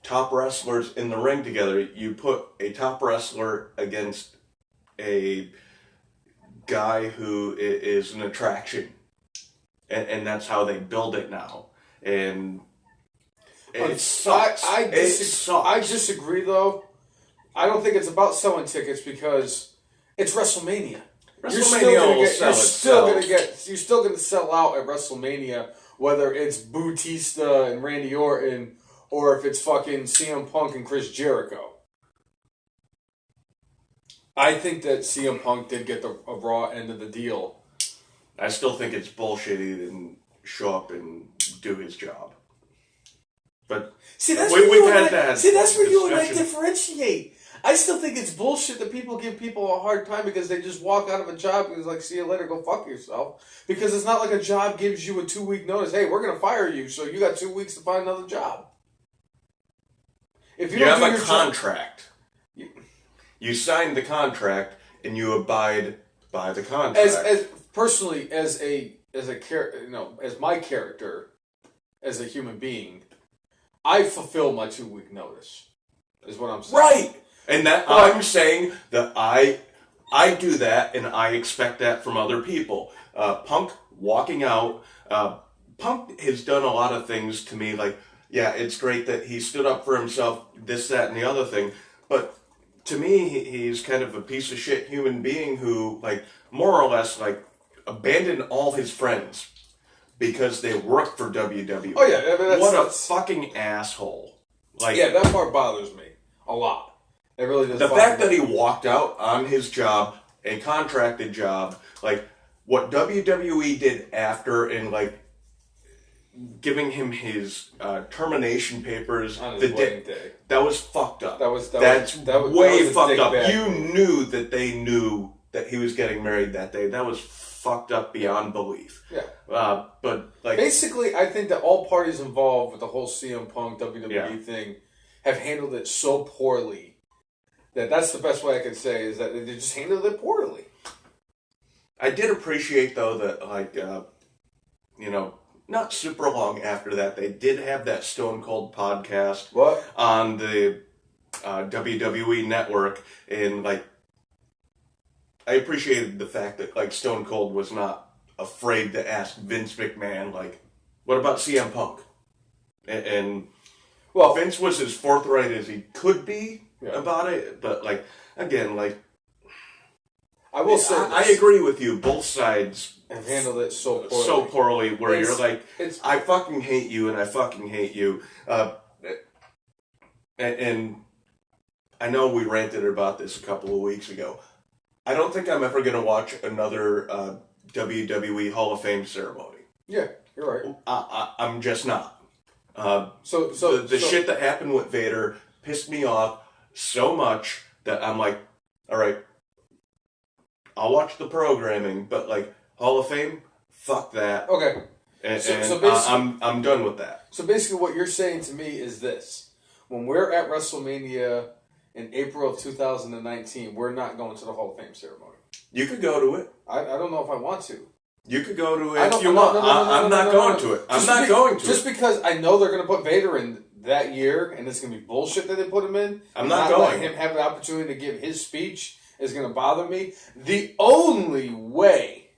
top wrestlers in the ring together. You put a top wrestler against a guy who is an attraction. And that's how they build it now. And it sucks. I disagree, though. I don't think it's about selling tickets because it's WrestleMania. You're still going to sell out at WrestleMania, whether it's Batista and Randy Orton or if it's fucking CM Punk and Chris Jericho. I think that CM Punk did get a Raw end of the deal. I still think it's bullshit he didn't show up and do his job. But that's where you and I differentiate. I still think it's bullshit that people give people a hard time because they just walk out of a job and it's like, see you later, go fuck yourself. Because it's not like a job gives you a 2-week notice. Hey, we're going to fire you, so you got 2 weeks to find another job. If you don't have do a contract. You signed the contract, and you abide by the contract. As personally, as my character, as a human being, I fulfill my 2-week notice. Is what I'm saying. Right, and I'm saying that I do that, and I expect that from other people. Punk walking out. Punk has done a lot of things to me. Like, yeah, it's great that he stood up for himself. This, that, and the other thing, but. To me, he's kind of a piece of shit human being who, like, more or less, like, abandoned all his friends because they work for WWE. Oh, yeah. I mean, what a fucking asshole. Like, yeah, that part bothers me a lot. It really does. The fact that he walked out on his job, a contracted job, like, what WWE did after and, like, giving him his termination papers on his wedding day. That was fucked up. That's way fucked up. Back. You knew that they knew that he was getting married that day. That was fucked up beyond belief. Yeah. But like basically, I think that all parties involved with the whole CM Punk WWE thing have handled it so poorly that's the best way I could say is that they just handled it poorly. I did appreciate though that like not super long after that, they did have that Stone Cold podcast on the WWE Network, and like I appreciated the fact that like Stone Cold was not afraid to ask Vince McMahon, like, what about CM Punk? And Vince was as forthright as he could be about it, but like again, like I will say I agree with you. Both sides have handled it so poorly. So poorly, where you're like, I fucking hate you, and I fucking hate you. And I know we ranted about this a couple of weeks ago. I don't think I'm ever going to watch another WWE Hall of Fame ceremony. Yeah, you're right. I'm just not. So the shit that happened with Vader pissed me off so much that I'm like, all right, I'll watch the programming, but like Hall of Fame, fuck that. Okay. And I'm done with that. So basically, what you're saying to me is this: when we're at WrestleMania in April of 2019, we're not going to the Hall of Fame ceremony. You could go to it. I don't know if I want to. You could go to it if you want. I'm not going to it. I'm not going to it. Just because I know they're going to put Vader in that year, and it's going to be bullshit that they put him in. I'm not going. Letting him have an opportunity to give his speech is going to bother me. The only way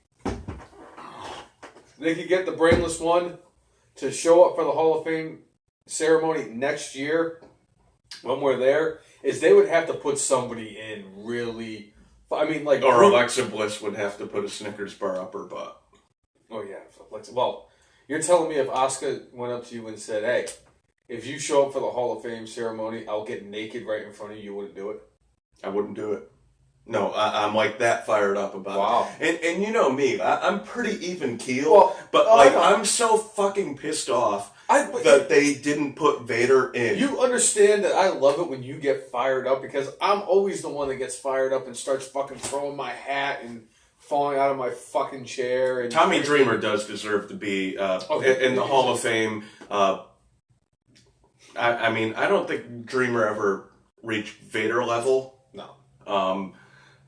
they could get the brainless one to show up for the Hall of Fame ceremony next year when we're there is they would have to put somebody in really. I mean, like, or Alexa Bliss would have to put a Snickers bar up her butt. Oh yeah, Alexa. Well, you're telling me if Asuka went up to you and said, "Hey, if you show up for the Hall of Fame ceremony, I'll get naked right in front of you," you wouldn't do it? I wouldn't do it. No, I'm like that fired up about it. And you know me, I'm pretty even keel, but like I'm so fucking pissed off that they didn't put Vader in. You understand that I love it when you get fired up because I'm always the one that gets fired up and starts fucking throwing my hat and falling out of my fucking chair. And Tommy Dreamer does deserve to be in the Hall of Fame. I mean, I don't think Dreamer ever reached Vader level. No.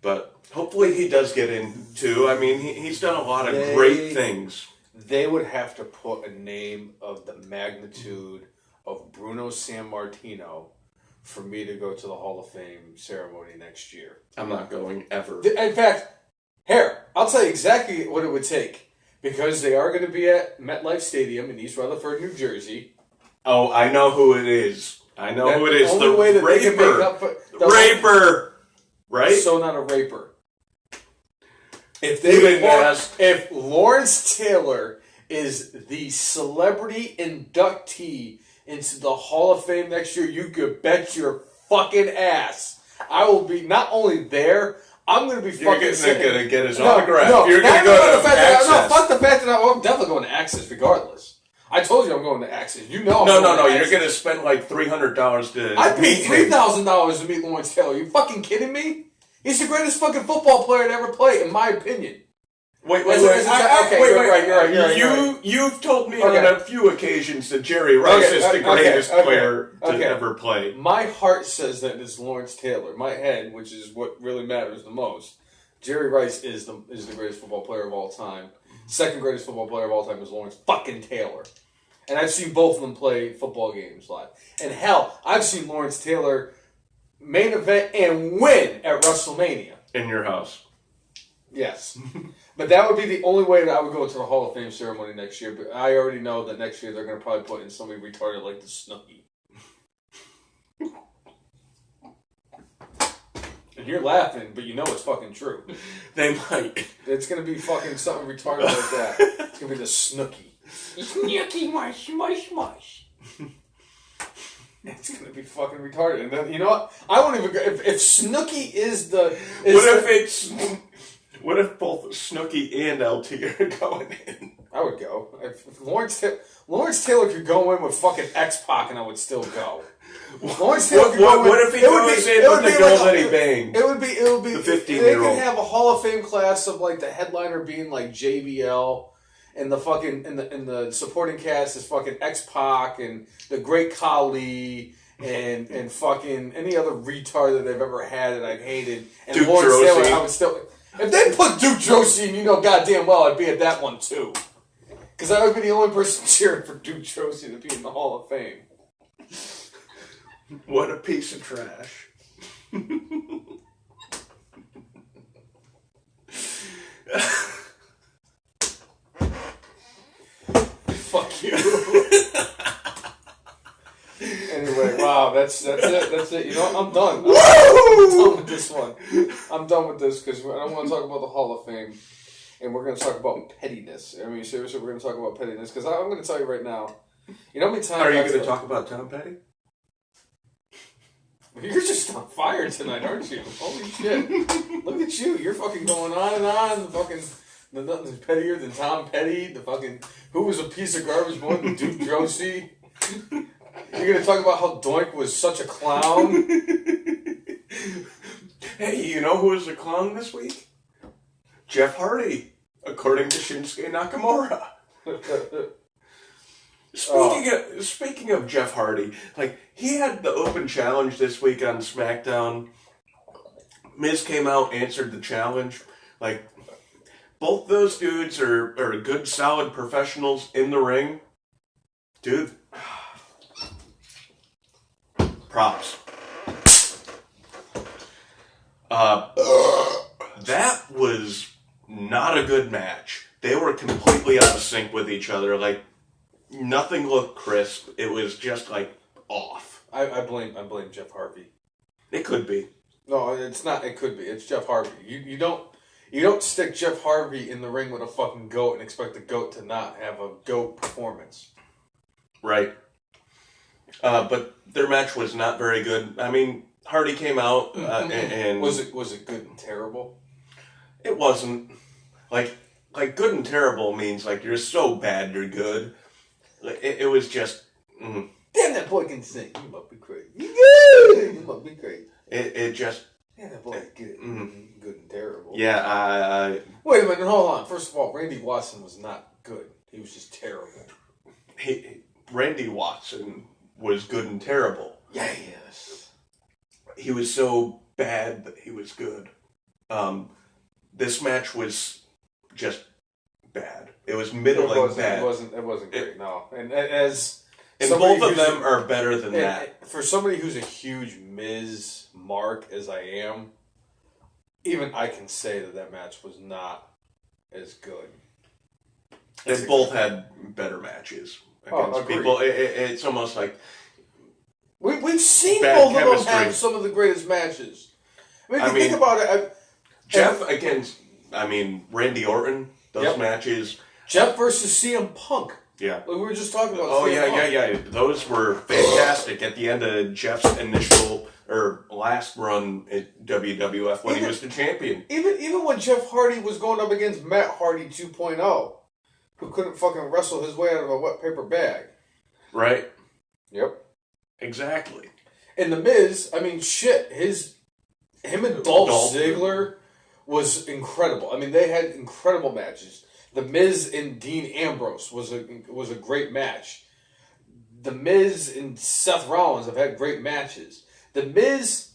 But hopefully he does get in too. I mean, he's done a lot of great things. They would have to put a name of the magnitude of Bruno Sammartino for me to go to the Hall of Fame ceremony next year. I'm not going ever. In fact, here, I'll tell you exactly what it would take. Because they are going to be at MetLife Stadium in East Rutherford, New Jersey. Oh, I know who it is. I know who it is. The only way that they can make up for... The raper! Right? So not a raper. If Lawrence Taylor is the celebrity inductee into the Hall of Fame next year, you could bet your fucking ass I will be not only there, I'm going to be fucking... You're going to get his autograph. You're going to go to Access. No, fuck the fact that I'm definitely going to Access regardless. I told you I'm going to Access. You know No, you're going to spend like $300 to I paid $3,000 to meet Lawrence Taylor. Are you fucking kidding me? He's the greatest fucking football player to ever play, in my opinion. Wait. Wait. You've told me on a few occasions that Jerry Rice is the greatest player to ever play. My heart says that it's Lawrence Taylor. My head, which is what really matters the most, Jerry Rice is the greatest football player of all time. Second greatest football player of all time is Lawrence fucking Taylor. And I've seen both of them play football games live. And hell, I've seen Lawrence Taylor main event and win at WrestleMania. In your house. Yes. But that would be the only way that I would go to the Hall of Fame ceremony next year. But I already know that next year they're going to probably put in somebody retarded like the Snooki. And you're laughing, but you know it's fucking true. They might. It's going to be fucking something retarded like that. It's going to be the Snooki. Snooki, mush, mush, mush. It's going to be fucking retarded. And then, you know what? I won't even go. If Snooki is the... What if both Snooki and LT are going in? I would go. If Lawrence Taylor could go in with fucking X-Pac and I would still go. Lawrence Taylor could go in. What if he goes in with the girl that he banged? It would be the 15-year-old. They could have a Hall of Fame class of like the headliner being like JBL and the fucking and the supporting cast is fucking X-Pac and the Great Khali and fucking any other retard that they've ever had that I've hated. And Duke Lawrence Josie. Taylor, I would still. If they put Duke Josie in, you know goddamn well I'd be at that one too. Because I would be the only person cheering for Duke Josie to be in the Hall of Fame. What a piece of trash. Fuck you. Anyway, wow, that's it. That's it. You know what? I'm done. I'm done with this one. I'm done with this because I don't want to talk about the Hall of Fame. And we're going to talk about pettiness. I mean, seriously, we're going to talk about pettiness because I'm going to tell you right now. You know how many times... Are you going to talk about Tom Petty? You're just on fire tonight, aren't you? Holy shit. Look at you. You're fucking going on and on. The fucking... Nothing's pettier than Tom Petty. The fucking... Who was a piece of garbage more than Duke Josie? You're going to talk about how Doink was such a clown? Hey, you know who was a clown this week? Jeff Hardy, according to Shinsuke Nakamura. Speaking of Jeff Hardy, like, he had the open challenge this week on SmackDown. Miz came out, answered the challenge. Like, both those dudes are good, solid professionals in the ring. Dude. Props. That was not a good match. They were completely out of sync with each other. Like, nothing looked crisp. It was just, like, off. I blame Jeff Harvey. It could be. No, it's not. It could be. It's Jeff Harvey. You don't stick Jeff Harvey in the ring with a fucking goat and expect the goat to not have a goat performance. Right. But their match was not very good. I mean, Hardy came out and was it good and terrible? It wasn't. Like good and terrible means like you're so bad you're good. Like it was just. Damn, that boy can sing. You must be crazy. You must be crazy. It just. Yeah, that boy is good. Good and terrible. Yeah. Wait a minute. Hold on. First of all, Randy Watson was not good. He was just terrible. Randy Watson was good and terrible. Yes. He was so bad that he was good. This match was just bad. It was middling bad. It wasn't great. No, and as both of them are better than that. For somebody who's a huge Miz mark as I am, even I can say that match was not as good. They both had better matches against people. It's almost like we've seen bad both chemistry. of them have some of the greatest matches. I mean, if you think about it, Jeff against Randy Orton. Those matches. Jeff versus CM Punk. Yeah. Like we were just talking about. Oh, CM Punk. yeah. Those were fantastic at the end of Jeff's initial or last run at WWF when he was the champion. Even when Jeff Hardy was going up against Matt Hardy 2.0, who couldn't fucking wrestle his way out of a wet paper bag. Right. Yep. Exactly. And The Miz, I mean, shit, him and Dolph Ziggler was incredible. I mean, they had incredible matches. The Miz and Dean Ambrose was a great match. The Miz and Seth Rollins have had great matches. The Miz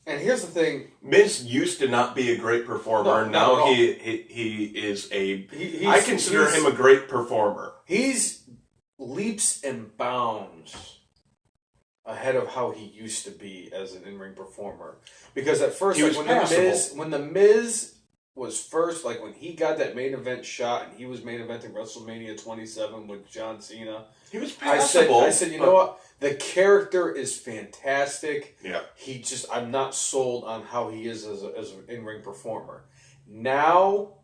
And here's the thing: Miz used to not be a great performer. No, not at now all. he is a. I consider him a great performer. He's leaps and bounds ahead of how he used to be as an in-ring performer. Because at first, He was passable. when the Miz was first, like when he got that main event shot and he was main eventing WrestleMania 27 with John Cena, He was passable. I said, you know what? The character is fantastic. Yeah. I'm not sold on how he is as an in-ring performer. Now,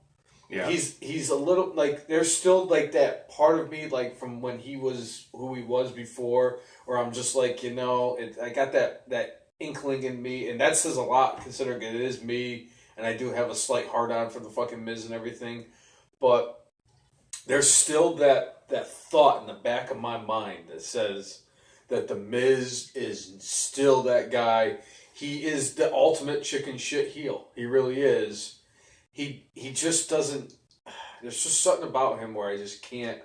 Yeah. he's a little, like, there's still, like, that part of me, like, from when he was who he was before, where I'm just like, you know, I got that inkling in me, and that says a lot, considering it is me, and I do have a slight hard-on for the fucking Miz and everything, but there's still that thought in the back of my mind that says that the Miz is still that guy. He is the ultimate chicken shit heel. He really is. He just doesn't. There's just something about him where I just can't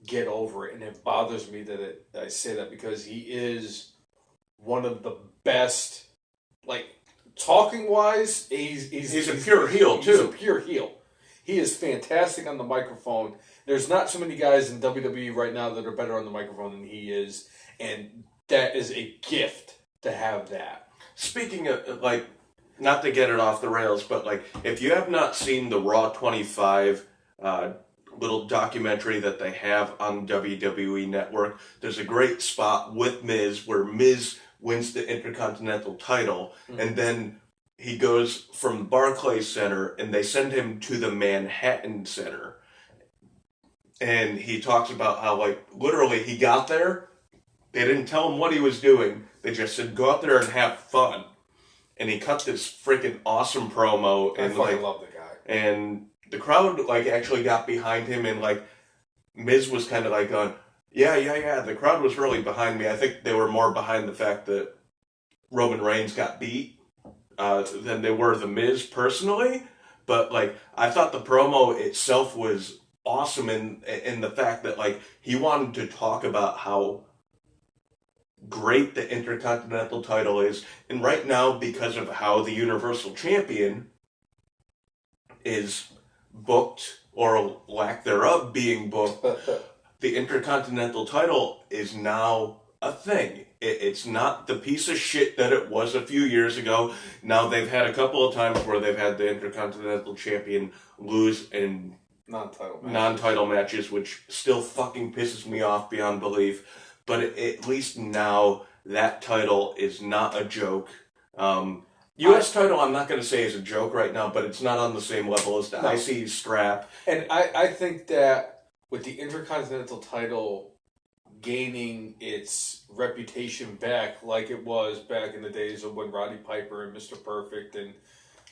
get over it, and it bothers me that I say that because he is one of the best. Like talking wise, he's a pure heel too. He's a pure heel. He is fantastic on the microphone. There's not too many guys in WWE right now that are better on the microphone than he is, and that is a gift to have that. Speaking of, like, not to get it off the rails, but, like, if you have not seen the Raw 25 little documentary that they have on WWE Network, there's a great spot with Miz where Miz wins the Intercontinental title, and then he goes from Barclays Center, and they send him to the Manhattan Center. And he talks about how, like, literally he got there, they didn't tell him what he was doing, they just said, go out there and have fun. And he cut this freaking awesome promo. And, I fucking love the guy. And the crowd, like, actually got behind him, and, like, Miz was kind of like going, yeah, the crowd was really behind me. I think they were more behind the fact that Roman Reigns got beat than they were the Miz personally. But, like, I thought the promo itself was awesome in the fact that, like, he wanted to talk about how great the Intercontinental title is. And right now, because of how the Universal Champion is booked, or lack thereof being booked, the Intercontinental title is now a thing. It's not the piece of shit that it was a few years ago. Now they've had a couple of times where they've had the Intercontinental Champion lose in non-title matches, which still fucking pisses me off beyond belief. But at least now that title is not a joke. U.S. title, I'm not going to say is a joke right now, but it's not on the same level as the IC strap. And I think that with the Intercontinental title gaining its reputation back, like it was back in the days of when Roddy Piper and Mr. Perfect and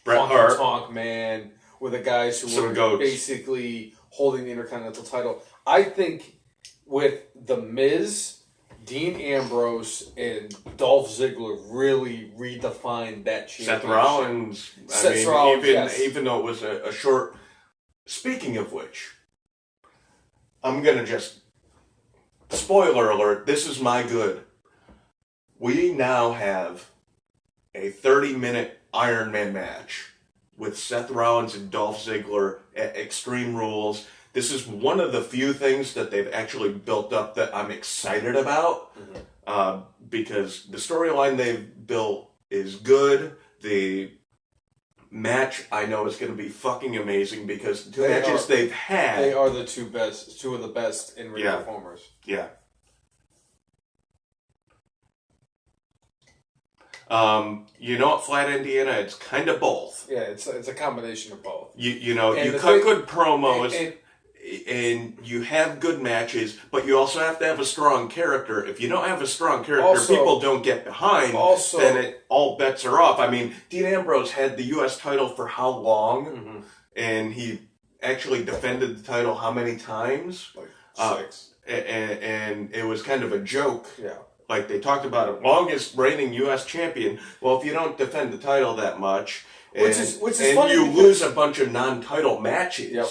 Bret Honky Hart, Tonk Man were the guys who were goats. basically holding the Intercontinental title. I think with The Miz, Dean Ambrose, and Dolph Ziggler really redefined that championship. Seth Rollins. Even though it was a short. Speaking of which, I'm gonna just spoiler alert. This is my good. We now have a 30-minute Ironman match with Seth Rollins and Dolph Ziggler at Extreme Rules. This is one of the few things that they've actually built up that I'm excited about, because the storyline they've built is good. The match, I know, is going to be fucking amazing because the two matches they've had... They are the two of the best in-ring performers. Yeah. You know what, Flat Indiana? It's kind of both. Yeah, it's a combination of both. You cut good promos... And you have good matches, but you also have to have a strong character. If you don't have a strong character, people don't get behind, then all bets are off. I mean, Dean Ambrose had the U.S. title for how long? Mm-hmm. And he actually defended the title how many times? Like 6. And it was kind of a joke. Yeah. Like, they talked about it, longest reigning U.S. champion. Well, if you don't defend the title that much, which is and funny, you lose a bunch of non-title matches... Yep.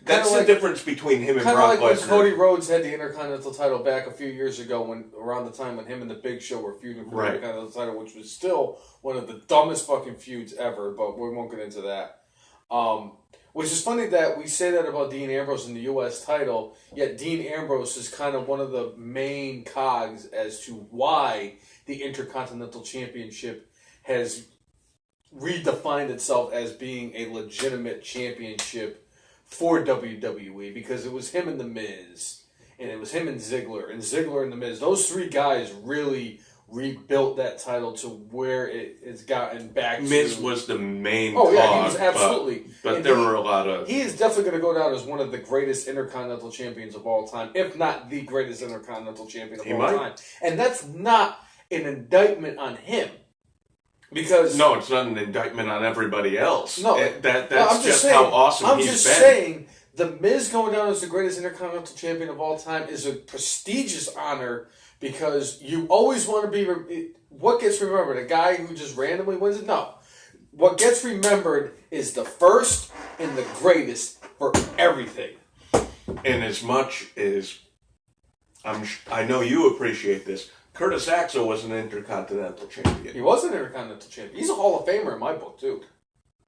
That's the difference between him and Brock Brock Lesnar. Kind of like when Cody Rhodes had the Intercontinental title back a few years ago, around the time when him and the Big Show were feuding for the Intercontinental title, which was still one of the dumbest fucking feuds ever, but we won't get into that. Which is funny that we say that about Dean Ambrose in the U.S. title, yet Dean Ambrose is kind of one of the main cogs as to why the Intercontinental Championship has redefined itself as being a legitimate championship for WWE, because it was him and The Miz, and it was him and Ziggler and The Miz. Those three guys really rebuilt that title to where it's gotten back to. Miz was the main cog, he was absolutely. But there were a lot of... He is definitely going to go down as one of the greatest Intercontinental Champions of all time, if not the greatest Intercontinental Champion of all time. And that's not an indictment on him. Because no, it's not an indictment on everybody else. No, that's just how awesome he's been. I'm just saying, The Miz going down as the greatest Intercontinental Champion of all time is a prestigious honor, because you always want to be... What gets remembered? A guy who just randomly wins it? No. What gets remembered is the first and the greatest for everything. And as much as... I know you appreciate this... Curtis Axel was an Intercontinental Champion. He was an Intercontinental Champion. He's a Hall of Famer in my book, too.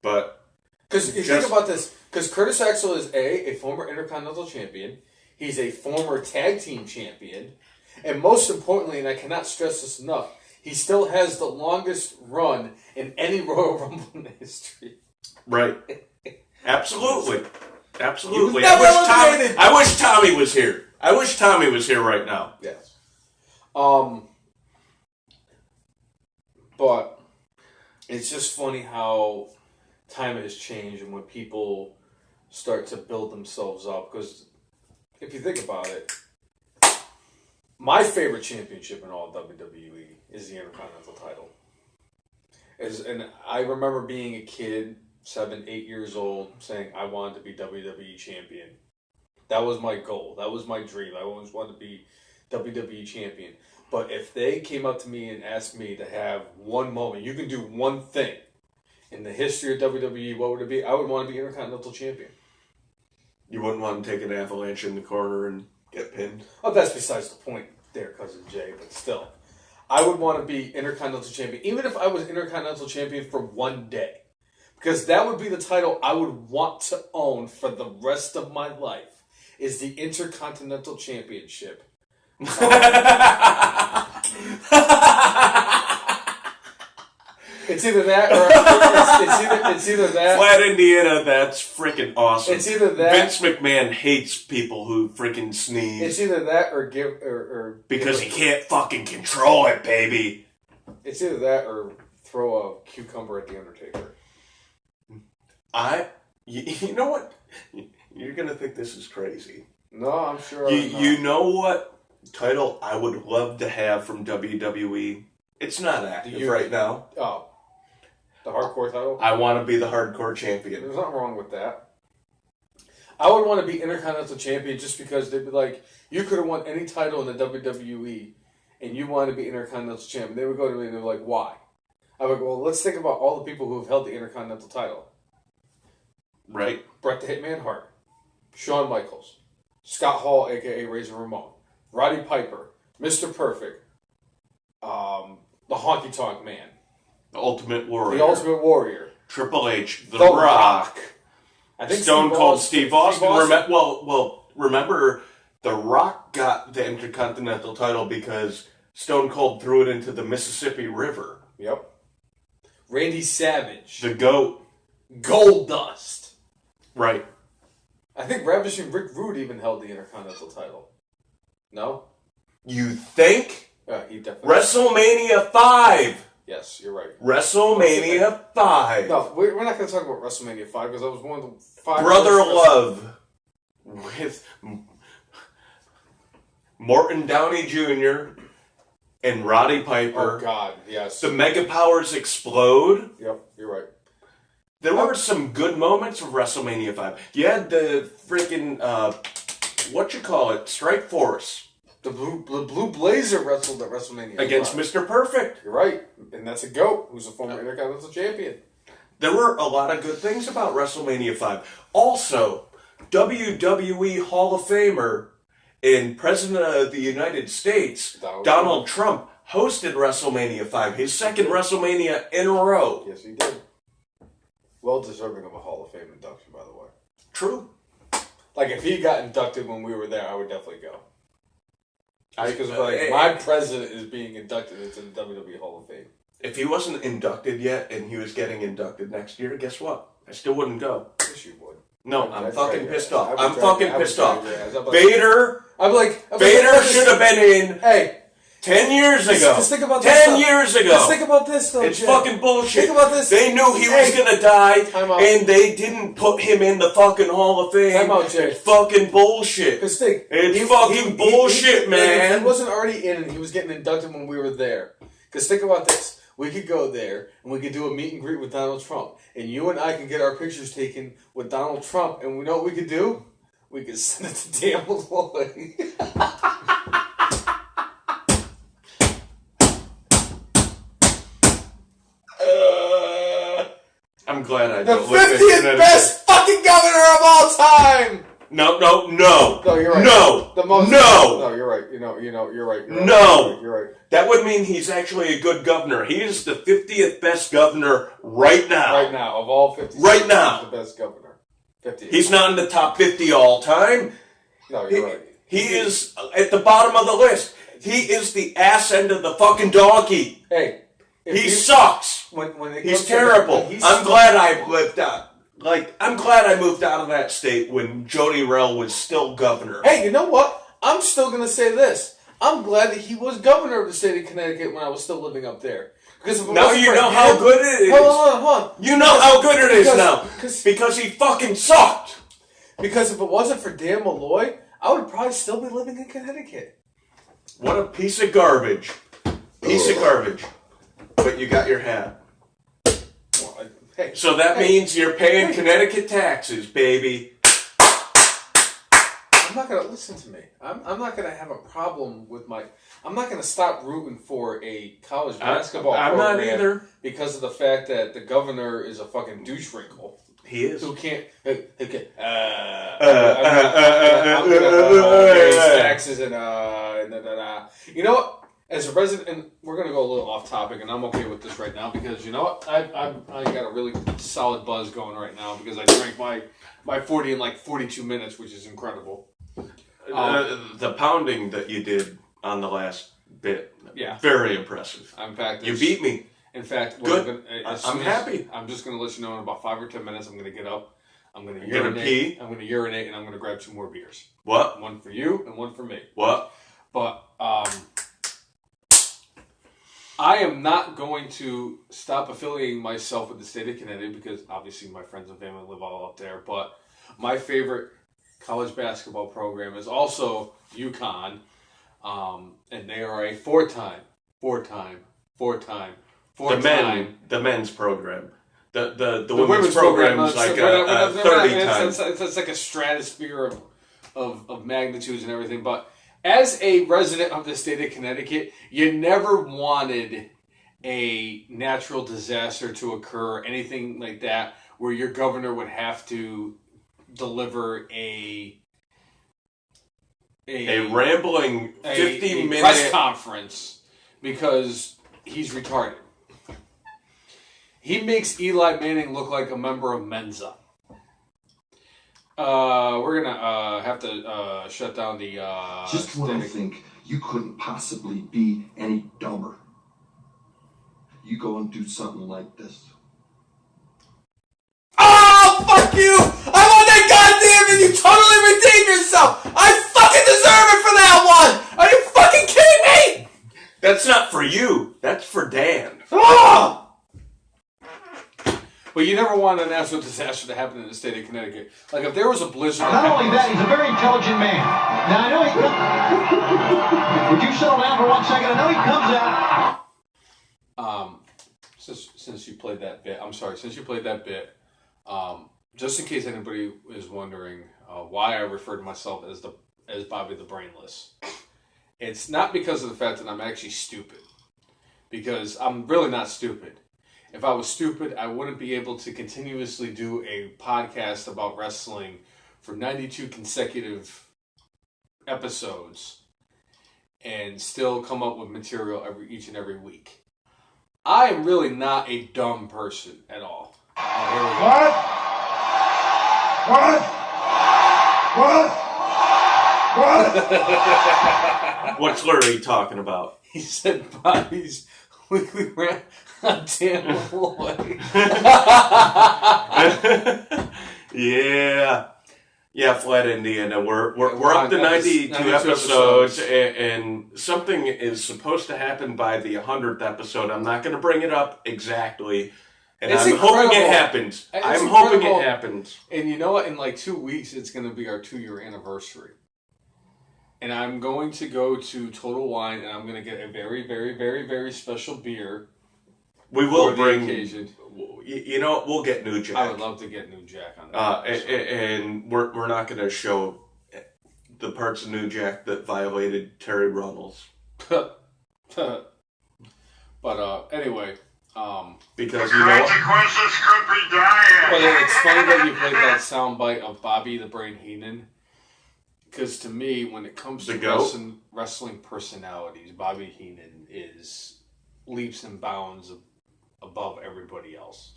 But... Because if you think about this, because Curtis Axel is a former Intercontinental Champion. He's a former Tag Team Champion. And most importantly, and I cannot stress this enough, he still has the longest run in any Royal Rumble in history. Right. Absolutely. Absolutely. I wish Tommy was here. I wish Tommy was here right now. Yes. But it's just funny how time has changed and when people start to build themselves up. Because if you think about it, my favorite championship in all WWE is the Intercontinental title. And I remember being a kid, 7, 8 years old, saying I wanted to be WWE champion. That was my goal. That was my dream. I always wanted to be WWE champion. But if they came up to me and asked me to have one moment, you can do one thing in the history of WWE, what would it be? I would want to be Intercontinental champion. You wouldn't want to take an avalanche in the corner and get pinned? Oh, that's besides the point there, Cousin Jay, but still. I would want to be Intercontinental champion, even if I was Intercontinental champion for one day. Because that would be the title I would want to own for the rest of my life, is the Intercontinental Championship. It's either that or it's either that. Flat Indiana, that's freaking awesome. It's either that. Vince McMahon hates people who freaking sneeze. It's either that or because he can't fucking control it, baby. It's either that or throw a cucumber at the Undertaker. You know what? You're gonna think this is crazy. No, I'm sure. You know what title I would love to have from WWE? It's not active right now. Oh. The hardcore title? I want to be the hardcore champion. There's nothing wrong with that. I would want to be Intercontinental Champion just because they'd be like, you could have won any title in the WWE and you want to be Intercontinental Champion. They would go to me and they're like, why? I would go, well, let's think about all the people who have held the Intercontinental title. Right. Bret the Hitman Hart. Shawn Michaels. Scott Hall, a.k.a. Razor Ramon. Roddy Piper. Mr. Perfect. The Honky Tonk Man. The Ultimate Warrior. The Ultimate Warrior. Triple H. The Rock. I think Stone Cold Steve Austin. Remember, The Rock got the Intercontinental title because Stone Cold threw it into the Mississippi River. Yep. Randy Savage. The GOAT. Goldust. Right. I think Ravishing Rick Rude even held the Intercontinental title. No? You think? He definitely... WrestleMania 5! Yes, you're right. WrestleMania 5! No, we're not going to talk about WrestleMania 5 because that was one of the 5... Brother Love with Morton Downey Jr. and Roddy Piper. Oh, God, yes. The Mega Powers explode. Yep, you're right. There were some good moments of WrestleMania 5. You had the freaking, Strike Force. The Blue Blazer wrestled at WrestleMania against 5. Mr. Perfect. You're right. And that's a GOAT who's a former Intercontinental Champion. There were a lot of good things about WrestleMania 5. Also, WWE Hall of Famer and President of the United States, Donald Trump, hosted WrestleMania 5, his second WrestleMania in a row. Yes, he did. Well deserving of a Hall of Fame induction, by the way. True. Like, if he got inducted when we were there, I would definitely go. Because my president is being inducted into the WWE Hall of Fame. If he wasn't inducted yet and he was getting inducted next year, guess what? I still wouldn't go. Yes, you would. No, I'm fucking pissed off. I'm fucking pissed off. Vader should have been in. Hey. 10 years ago. Just think about this. 10 years ago. Just think about this, though. It's Jay. fucking bullshit. Think about this. They knew he was gonna die, and they didn't put him in the fucking Hall of Fame. Time out, Jay. It's fucking bullshit. Because think, it's fucking bullshit, man. If he wasn't already in, and he was getting inducted when we were there. Because think about this. We could go there, and we could do a meet and greet with Donald Trump. And you and I can get our pictures taken with Donald Trump. And we know what we could do? We could send it to Dan Malloy. I'm glad I the don't live in 50th best fucking governor of all time! No, you're right. No. The most. No, you're right. You're right. You're right. That would mean he's actually a good governor. He is the 50th best governor right now. Right now, of all 50 states, right now. He's the best governor. 50th. He's not in the top 50 all time. No, you're right. He is at the bottom of the list. He is the ass end of the fucking donkey. Hey. He sucks. He's terrible. I'm glad I lived out. I'm glad I moved out of that state when Jody Rell was still governor. Hey, you know what? I'm still going to say this. I'm glad that he was governor of the state of Connecticut when I was still living up there. Because if it now you know how good it is. Hold on. You know how good it is now. Because he fucking sucked. Because if it wasn't for Dan Malloy, I would probably still be living in Connecticut. What a piece of garbage. Piece of garbage. But you got your hat. Well, hey, so that means you're paying Connecticut taxes, baby. I'm not going to listen to me. I'm not going to have a problem with my... I'm not going to stop rooting for a college basketball program. I'm not either. Because of the fact that the governor is a fucking douche wrinkle. He is. Who can't... I'm going to raise taxes and... You know what? As a resident, and we're going to go a little off topic, and I'm okay with this right now because you know what? I got a really solid buzz going right now because I drank my 40 in like 42 minutes, which is incredible. The pounding that you did on the last bit, yeah, very impressive. In fact, you beat me. In fact, good. I'm happy. I'm just going to let you know in about 5 or 10 minutes, I'm going to get up. I'm going to urinate. I'm going to urinate, and I'm going to grab 2 more beers. What? One for you and one for me. What? But I am not going to stop affiliating myself with the state of Connecticut because obviously my friends and family live all up there. But my favorite college basketball program is also UConn, and they are a four-time. The men's program. The women's program is like a 30 times. It's like a stratosphere of magnitudes and everything, but. As a resident of the state of Connecticut, you never wanted a natural disaster to occur, anything like that, where your governor would have to deliver a rambling 50-minute press conference because he's retarded. He makes Eli Manning look like a member of Mensa. We're gonna have to shut down the. Just when I think you couldn't possibly be any dumber, you go and do something like this. Oh, fuck you! I want that goddamn, and you totally redeemed yourself. I fucking deserve it for that one. Are you fucking kidding me? That's not for you. That's for Dan. Oh! But you never want a natural disaster to happen in the state of Connecticut. Like if there was a blizzard. Not only that, he's a very intelligent man. Now I know he. Would you settle down for 1 second? I know he comes out. Since you played that bit, just in case anybody is wondering why I refer to myself as Bobby the Brainless, it's not because of the fact that I'm actually stupid, because I'm really not stupid. If I was stupid, I wouldn't be able to continuously do a podcast about wrestling for 92 consecutive episodes and still come up with material each and every week. I am really not a dumb person at all. Oh, here we go. What's Larry talking about? He said Bobby's weekly rant on Dan Malloy. Yeah, Flat Indiana. We're up to 92 episodes, and something is supposed to happen by the 100th episode. I'm not going to bring it up exactly, and I'm hoping it happens. I'm hoping it happens. And you know what? In like 2 weeks, it's going to be our 2-year anniversary. And I'm going to go to Total Wine, and I'm going to get a very, very, very, very special beer. We will bring. Occasion. You know, we'll get New Jack. I would love to get New Jack on that. And we're not going to show the parts of New Jack that violated Terry Runnels. But anyway, because you know consequences could be dire. But it's funny that you played that soundbite of Bobby the Brain Heenan. Because to me, when it comes to wrestling personalities, Bobby Heenan is leaps and bounds above everybody else.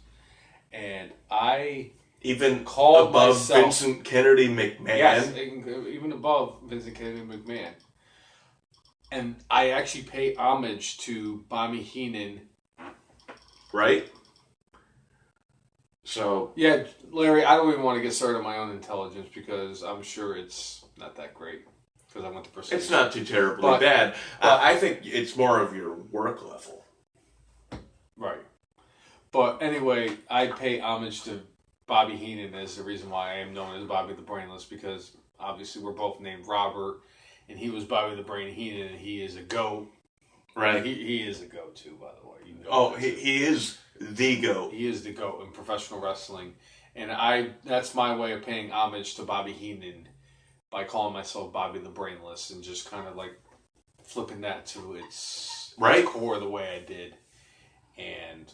And I even called above myself, Vincent Kennedy McMahon. Yes, even above Vincent Kennedy McMahon. And I actually pay homage to Bobby Heenan. Right? So yeah, Larry, I don't even want to get started on my own intelligence because I'm sure it's not that great. Because I went to Precision. It's not too terribly bad. I think it's more of your work level. Right. But anyway, I pay homage to Bobby Heenan as the reason why I am known as Bobby the Brainless, because obviously we're both named Robert, and he was Bobby the Brain Heenan, and he is a GOAT. Right. He is a GOAT too, by the way. You know he is the GOAT. He is the GOAT in professional wrestling. And that's my way of paying homage to Bobby Heenan by calling myself Bobby the Brainless and just kind of like flipping that to its core the way I did. And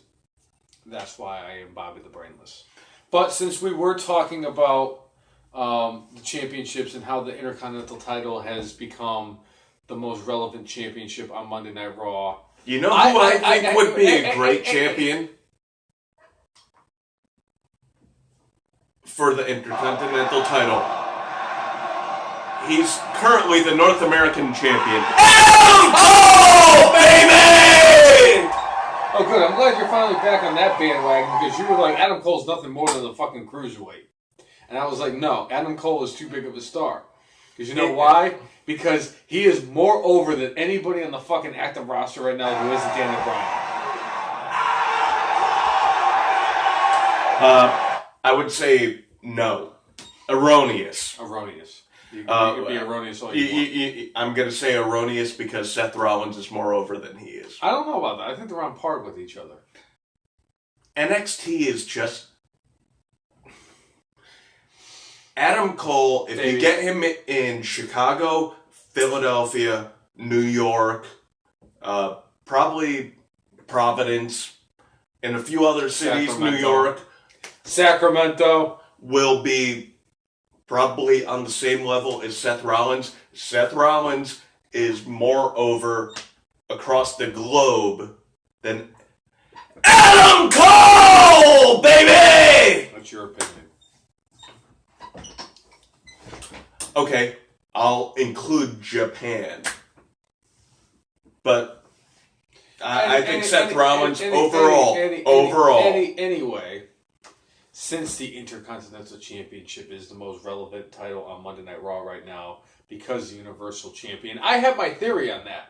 that's why I am Bobby the Brainless. But since we were talking about the championships and how the Intercontinental title has become the most relevant championship on Monday Night Raw. You know who I think would be a great champion for the Intercontinental title? He's currently the North American champion. Adam Cole, baby! Oh, good. I'm glad you're finally back on that bandwagon because you were like, Adam Cole's nothing more than a fucking cruiserweight. And I was like, no, Adam Cole is too big of a star. Because you know why? Because he is more over than anybody on the fucking active roster right now who isn't Daniel Bryan. I would say no. Erroneous. You can be erroneous all you want. I'm going to say erroneous because Seth Rollins is more over than he is. I don't know about that. I think they're on par with each other. NXT is just... Adam Cole, if you get him in Chicago, Philadelphia, New York, probably Providence, and a few other cities, New York, Sacramento, will be probably on the same level as Seth Rollins. Seth Rollins is more over across the globe than Adam Cole, baby! What's your opinion? Okay, I'll include Japan. But I think Seth Rollins overall. Anyway, since the Intercontinental Championship is the most relevant title on Monday Night Raw right now, because the Universal Champion, I have my theory on that.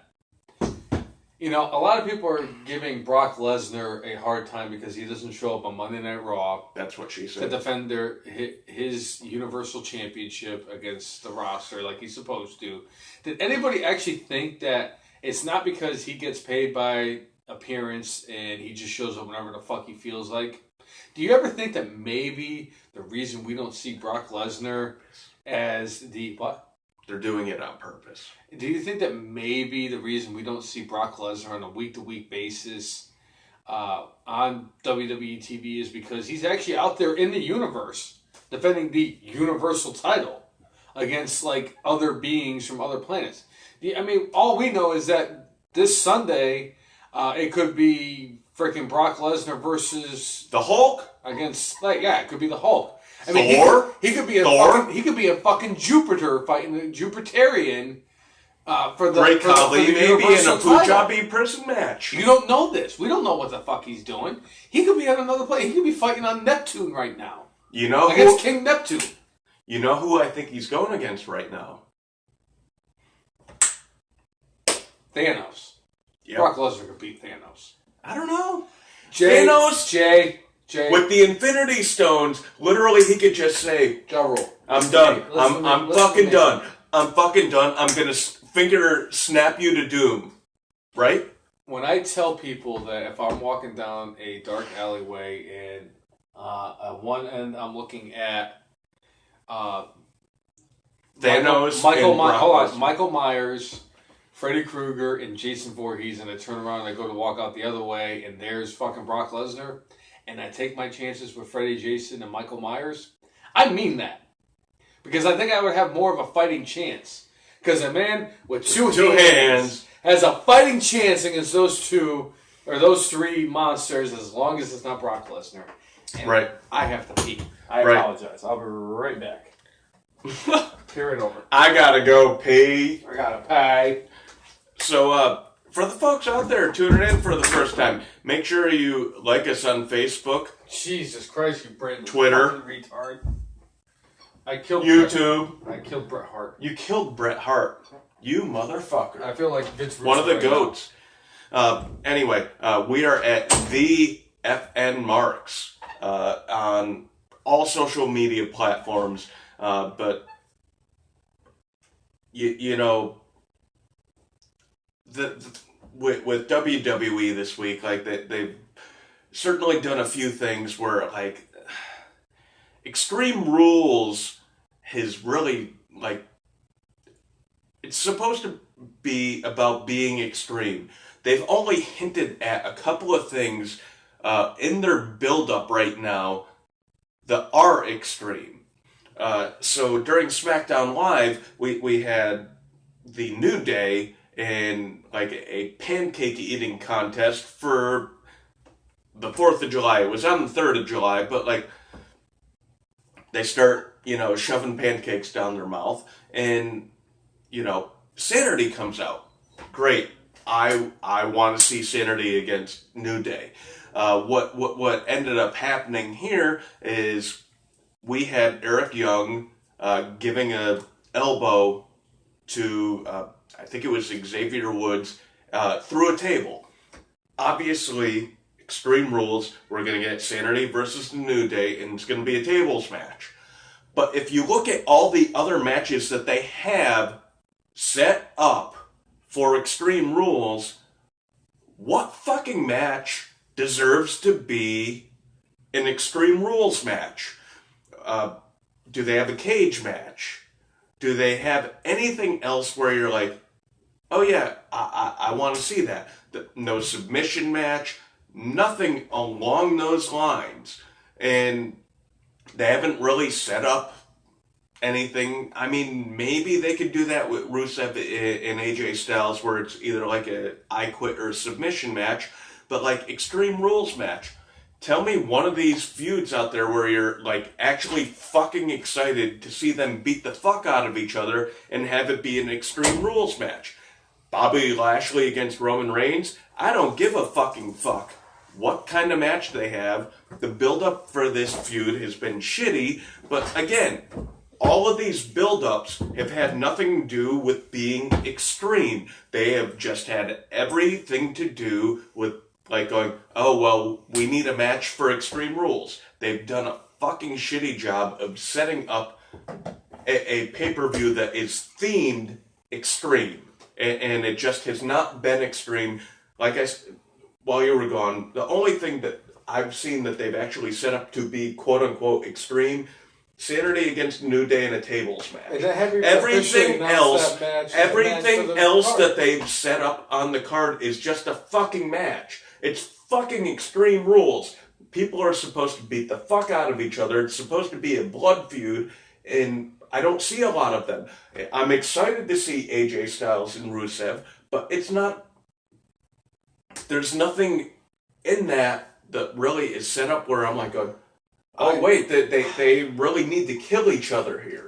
You know, a lot of people are giving Brock Lesnar a hard time because he doesn't show up on Monday Night Raw. That's what she said. To defend his Universal Championship against the roster like he's supposed to. Did anybody actually think that it's not because he gets paid by appearance and he just shows up whenever the fuck he feels like? Do you ever think that maybe the reason we don't see Brock Lesnar as the... What? They're doing it on purpose. Do you think that maybe the reason we don't see Brock Lesnar on a week-to-week basis on WWE TV is because he's actually out there in the universe defending the Universal title against like other beings from other planets. I mean, all we know is that this Sunday it could be freaking Brock Lesnar versus the Hulk against it could be the Hulk. I mean, Thor. He could be a fucking Jupiter fighting the Jupiterian for the Great Khali, maybe in a Universal Punjabi title. prison match. You don't know this. We don't know what the fuck he's doing. He could be on another planet. He could be fighting on Neptune right now. You know against King Neptune. You know who I think he's going against right now? Thanos. Yep. Brock Lesnar could beat Thanos. I don't know. Jay. With the Infinity Stones, literally he could just say, Ja Rule. I'm done. I'm fucking done. I'm fucking done. I'm going to finger snap you to doom. Right? When I tell people that if I'm walking down a dark alleyway and at one end I'm looking at Thanos, Michael Myers, Freddy Krueger, and Jason Voorhees, and I turn around and I go to walk out the other way, and there's fucking Brock Lesnar, and I take my chances with Freddy, Jason, and Michael Myers, I mean that. Because I think I would have more of a fighting chance. Because a man with two hands has a fighting chance against those two, or those three monsters, as long as it's not Brock Lesnar. And right. I have to pee. I apologize. I'll be right back. Tear it over. I gotta go pee. I gotta pay. So, for the folks out there tuning in for the first time, make sure you like us on Facebook. Jesus Christ, you Brandon. Twitter. Retard. I killed YouTube. I killed Bret Hart. You killed Bret Hart. You motherfucker. I feel like Vince Russo one of the right goats. Anyway, we are at the FN Marks on all social media platforms. But you know, with WWE this week, like they've certainly done a few things where like Extreme Rules has really like it's supposed to be about being extreme. They've only hinted at a couple of things in their build-up right now that are extreme. So during SmackDown Live, we had the New Day in like a pancake eating contest for the 4th of July. It was on the 3rd of July, but like they start, shoving pancakes down their mouth, and Sanity comes out. Great. I want to see Sanity against New Day. What ended up happening here is we had Eric Young giving a elbow to I think it was Xavier Woods through a table. Obviously, Extreme Rules, we're going to get Sanity versus the New Day, and it's going to be a tables match. But if you look at all the other matches that they have set up for Extreme Rules, what fucking match deserves to be an Extreme Rules match? Do they have a cage match? Do they have anything else where you're like, oh yeah, I want to see that? No submission match, nothing along those lines. And they haven't really set up anything. I mean, maybe they could do that with Rusev and AJ Styles where it's either like a I Quit or a submission match, but like Extreme Rules match. Tell me one of these feuds out there where you're like actually fucking excited to see them beat the fuck out of each other and have it be an Extreme Rules match. Bobby Lashley against Roman Reigns? I don't give a fucking fuck what kind of match they have. The build-up for this feud has been shitty, but again, all of these build-ups have had nothing to do with being extreme. They have just had everything to do with like going, oh, well, we need a match for Extreme Rules. They've done a fucking shitty job of setting up a pay-per-view that is themed extreme. And it just has not been extreme. Like I said, while you were gone, the only thing that I've seen that they've actually set up to be quote-unquote extreme, Sanity against New Day in a tables match. Everything else that they've set up on the card is just a fucking match. It's fucking Extreme Rules. People are supposed to beat the fuck out of each other. It's supposed to be a blood feud, and I don't see a lot of them. I'm excited to see AJ Styles and Rusev, but it's not... There's nothing in that really is set up where I'm like, wait, they really need to kill each other here.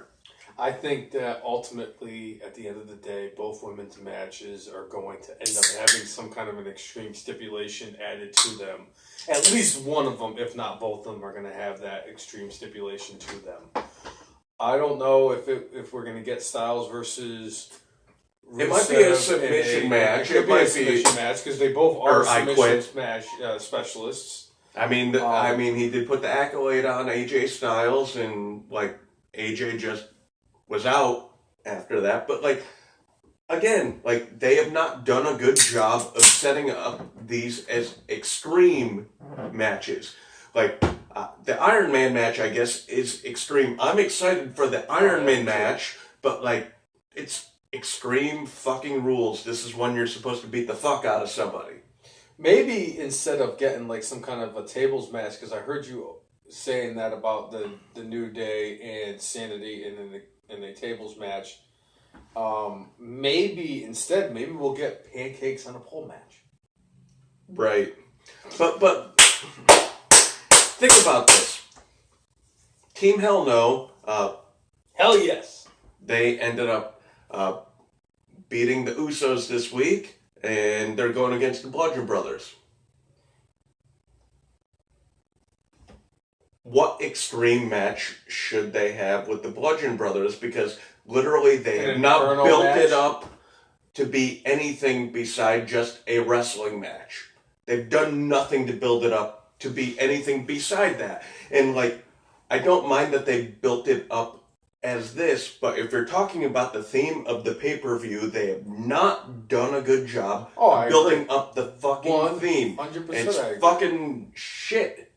I think that ultimately, at the end of the day, both women's matches are going to end up having some kind of an extreme stipulation added to them. At least one of them, if not both of them, are going to have that extreme stipulation to them. I don't know if we're going to get Styles versus Rusev. It might be a submission match. It might be a submission match because they both are submission specialists. I mean, he did put the accolade on AJ Styles, and like AJ just was out after that. But like, again, like they have not done a good job of setting up these as extreme matches. Like the Ironman match, I guess, is extreme. I'm excited for the Ironman match, but like it's extreme fucking rules. This is when you're supposed to beat the fuck out of somebody. Maybe instead of getting like some kind of a tables match, because I heard you saying that about the New Day and Sanity in the tables match. Maybe we'll get pancakes on a pole match. Right. But think about this. Team Hell No. Hell yes. They ended up beating the Usos this week, and they're going against the Bludgeon Brothers. What extreme match should they have with the Bludgeon Brothers? Because literally they have not built it up to be anything beside just a wrestling match. They've done nothing to build it up to be anything beside that. And like, I don't mind that they built it up as this, but if you're talking about the theme of the pay-per-view, they have not done a good job of building up the fucking theme. 100% It's fucking shit.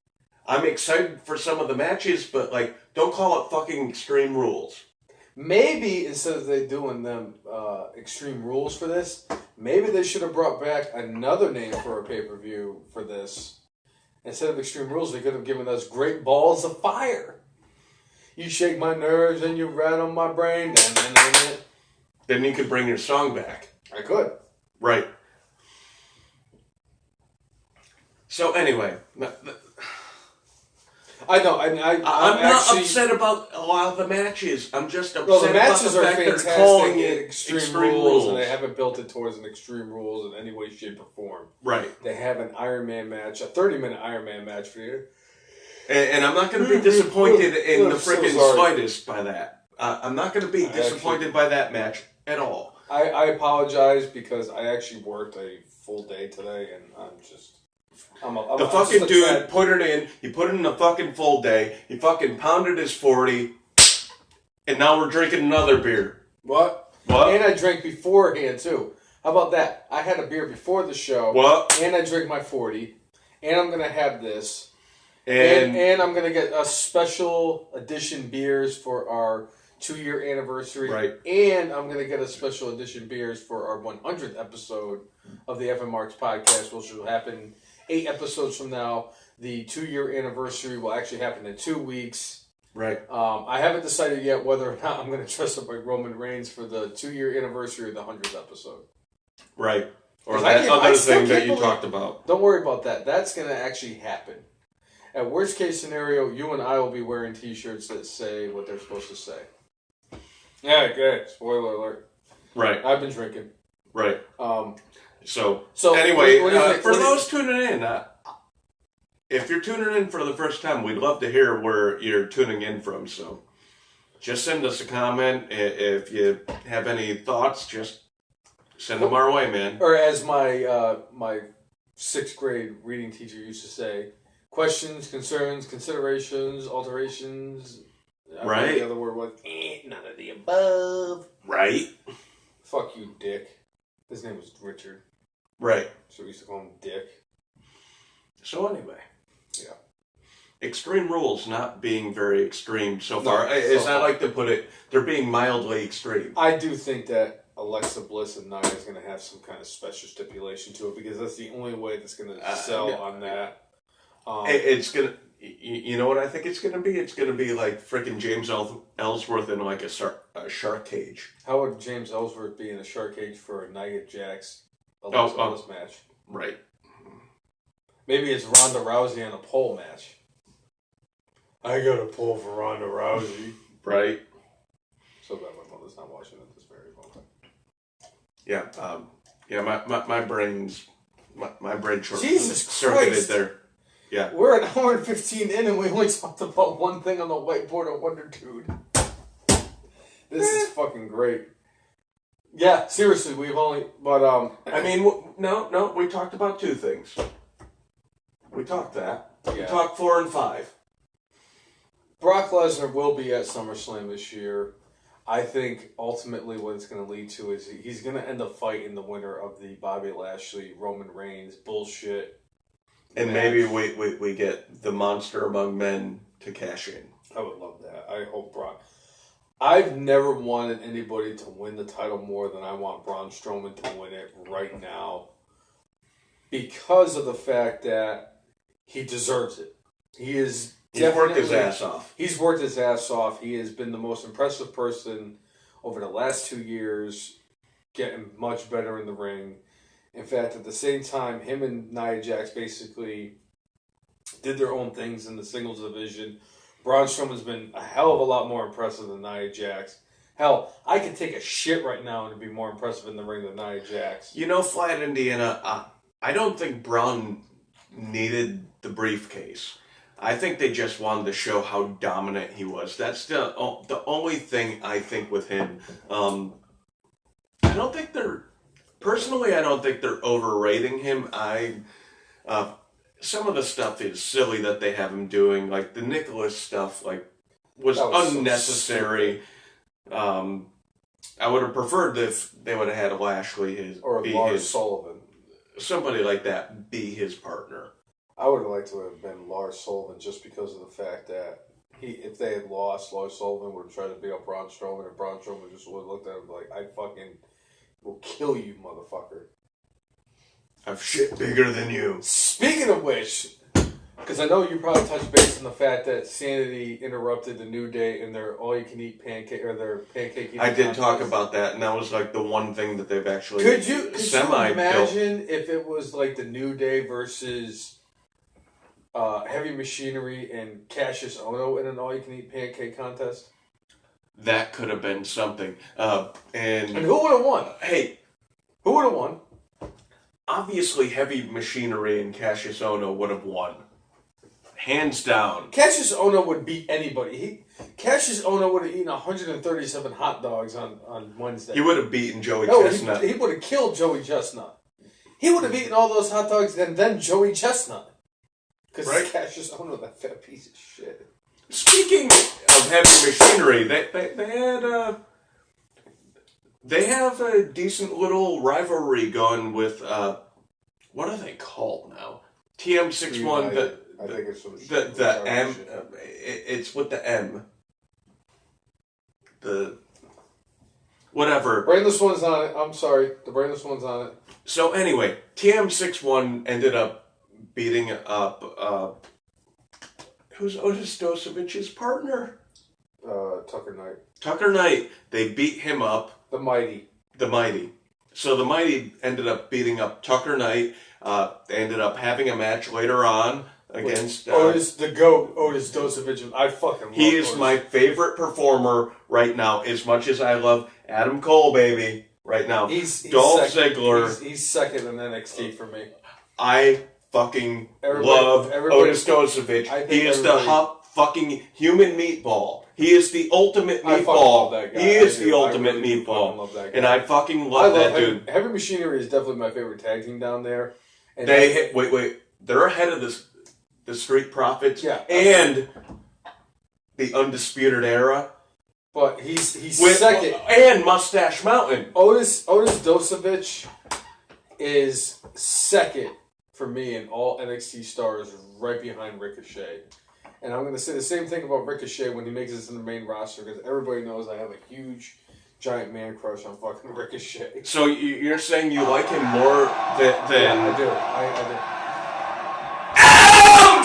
I'm excited for some of the matches, but like, don't call it fucking Extreme Rules. Maybe instead of they doing them Extreme Rules for this, maybe they should have brought back another name for a pay-per-view for this. Instead of Extreme Rules, they could have given us Great Balls of Fire. You shake my nerves and you rattle my brain. Then you could bring your song back. I could. Right. So anyway, I know. I'm not upset about a lot of the matches. I'm just upset the matches about the are fact fantastic they're calling in it Extreme Rules, and they haven't built it towards an Extreme Rules in any way, shape, or form. Right. They have an Ironman match, a 30-minute Ironman match for you. And I'm not going to be disappointed in the freaking slightest by that. I'm not going to be disappointed by that match at all. I apologize because I actually worked a full day today, and I'm just... The fucking dude put it in. He put it in a fucking full day. He fucking pounded his 40, and now we're drinking another beer. What? And I drank beforehand too. How about that? I had a beer before the show. What? And I drank my 40, and I'm gonna have this, and I'm gonna get a special edition beers for our 2-year anniversary. Right. And I'm gonna get a special edition beers for our 100th episode of the FM Marks podcast, which will happen 8 episodes from now. The 2-year anniversary will actually happen in 2 weeks. Right. I haven't decided yet whether or not I'm going to dress up like Roman Reigns for the 2-year anniversary of the 100th episode. Right. Or that other thing that you talked about. Don't worry about that. That's going to actually happen. At worst case scenario, you and I will be wearing T-shirts that say what they're supposed to say. Yeah, good. Spoiler alert. Right. I've been drinking. Right. So anyway, for those tuning in, if you're tuning in for the first time, we'd love to hear where you're tuning in from. So just send us a comment. If you have any thoughts, just send them our way, man. Or as my my 6th grade reading teacher used to say, questions, concerns, considerations, alterations. Right. The other word was, none of the above. Right. Fuck you, Dick. His name was Richard. Right. So we used to call him Dick. So anyway. Yeah. Extreme Rules not being very extreme so far. As I like to put it, they're being mildly extreme. I do think that Alexa Bliss and Nia is going to have some kind of special stipulation to it because that's the only way that's going to sell on that. It's gonna. You know what I think it's gonna be? It's gonna be like freaking James Ellsworth in like a shark cage. How would James Ellsworth be in a shark cage for a Nia Jax Ellis match? Right. Maybe it's Ronda Rousey in a pole match. I got a pole for Ronda Rousey. Right. So bad my mother's not watching at this very moment. Yeah. My brain's my brain Jesus circuited Christ. there. Yeah. We're an hour and 15 in and we only talked about one thing on the whiteboard of Wondertude. This is fucking great. Yeah, seriously, we've only... But, I mean, no, we talked about two things. We talked that. Yeah. We talked 4 and 5. Brock Lesnar will be at SummerSlam this year. I think ultimately what it's going to lead to is he's going to end up fighting the winner of the Bobby Lashley, Roman Reigns bullshit. And maybe we get the monster among men to cash in. I would love that. I hope Brock... I've never wanted anybody to win the title more than I want Braun Strowman to win it right now. Because of the fact that he deserves it. He's worked his ass off. He's worked his ass off. He has been the most impressive person over the last 2 years, getting much better in the ring. In fact, at the same time, him and Nia Jax basically did their own things in the singles division. Braun Strowman's been a hell of a lot more impressive than Nia Jax. Hell, I could take a shit right now and be more impressive in the ring than Nia Jax. You know, Flat Indiana, I don't think Braun needed the briefcase. I think they just wanted to show how dominant he was. That's the only thing I think with him. I don't think they're... Personally, I don't think they're overrating him. Some of the stuff is silly that they have him doing. Like, the Nicholas stuff, was unnecessary. So I would have preferred if they would have had Lashley or Lars Sullivan. Somebody like that be his partner. I would have liked to have been Lars Sullivan just because of the fact that if they had lost, Lars Sullivan would have tried to beat up Braun Strowman, and Braun Strowman just would have looked at him like, I fucking will kill you, motherfucker. I've shit bigger than you. Speaking of which, because I know you probably touched base on the fact that Sanity interrupted the New Day in their all-you-can-eat pancake, or their pancake eating I did contest. talk about that, and that was like the one thing that they've actually Could you imagine if it was like the New Day versus Heavy Machinery and Cassius Ohno in an all-you-can-eat pancake contest? That could have been something. And who would have won? Hey, who would have won? Obviously, Heavy Machinery and Cassius Ohno would have won. Hands down. Cassius Ohno would beat anybody. Cassius Ohno would have eaten 137 hot dogs on Wednesday. He would have beaten Joey Chestnut. He would have killed Joey Chestnut. He would have eaten all those hot dogs and then Joey Chestnut. Because Cassius Ohno, that fat piece of shit. Speaking of Heavy Machinery, they have a decent little rivalry going with, what are they called now? TM61, I think it's the M, it's with the M. The, whatever. Brainless One's on it. I'm sorry. The Brainless One's on it. So anyway, TM61 ended up beating up, who's Otis Dosovich's partner? Tucker Knight. Tucker Knight. They beat him up. The Mighty. So the Mighty ended up beating up Tucker Knight. They ended up having a match later on against... Otis, the GOAT, Otis Dosovich. I fucking love He is Otis. my favorite performer right now, as much as I love Adam Cole, baby, right now. He's Dolph second. Ziggler. He's second in NXT for me. I fucking love Otis Dosovich. He is the hot fucking human meatball. He is the ultimate meatball. That guy. He is the ultimate meatball. Love that guy. And I fucking love that dude. Heavy Machinery is definitely my favorite tag team down there. And wait. They're ahead of the Street Profits and the Undisputed Era. But he's second. And Mustache Mountain. Otis Dosovich is second for me in all NXT stars, right behind Ricochet. And I'm going to say the same thing about Ricochet when he makes it to the main roster, because everybody knows I have a huge, giant man crush on fucking Ricochet. So you're saying you like him more than... Yeah, I do. I do. Adam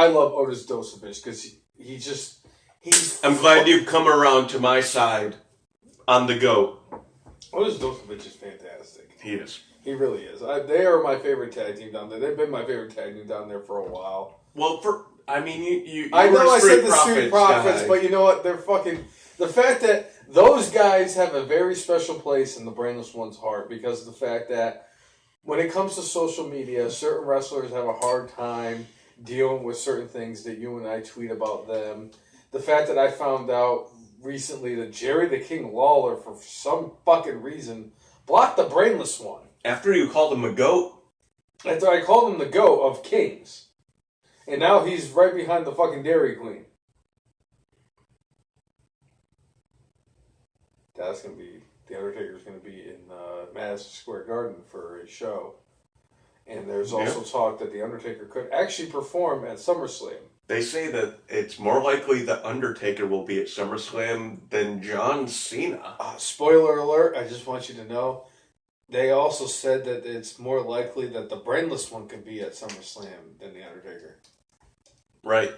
I love Otis Dosovich because he's. I'm glad you've come around to my side on the GOAT. Otis Dosovich is fantastic. He is. He really is. They are my favorite tag team down there. They've been my favorite tag team down there for a while. Well, you I know I said the Street Street Profits, guy. but you know what? They're fucking... The fact that those guys have a very special place in the Brainless One's heart because of the fact that when it comes to social media, certain wrestlers have a hard time dealing with certain things that you and I tweet about them. The fact that I found out recently that Jerry the King Lawler, for some fucking reason, blocked the Brainless One. After you called him a GOAT? After I called him the GOAT of Kings. And now he's right behind the fucking Dairy Queen. That's going to be... The Undertaker's going to be in Madison Square Garden for a show. And there's also talk that The Undertaker could actually perform at SummerSlam. They say that it's more likely the Undertaker will be at SummerSlam than John Cena. Spoiler alert, I just want you to know. They also said that it's more likely that the Brainless One could be at SummerSlam than The Undertaker. Right.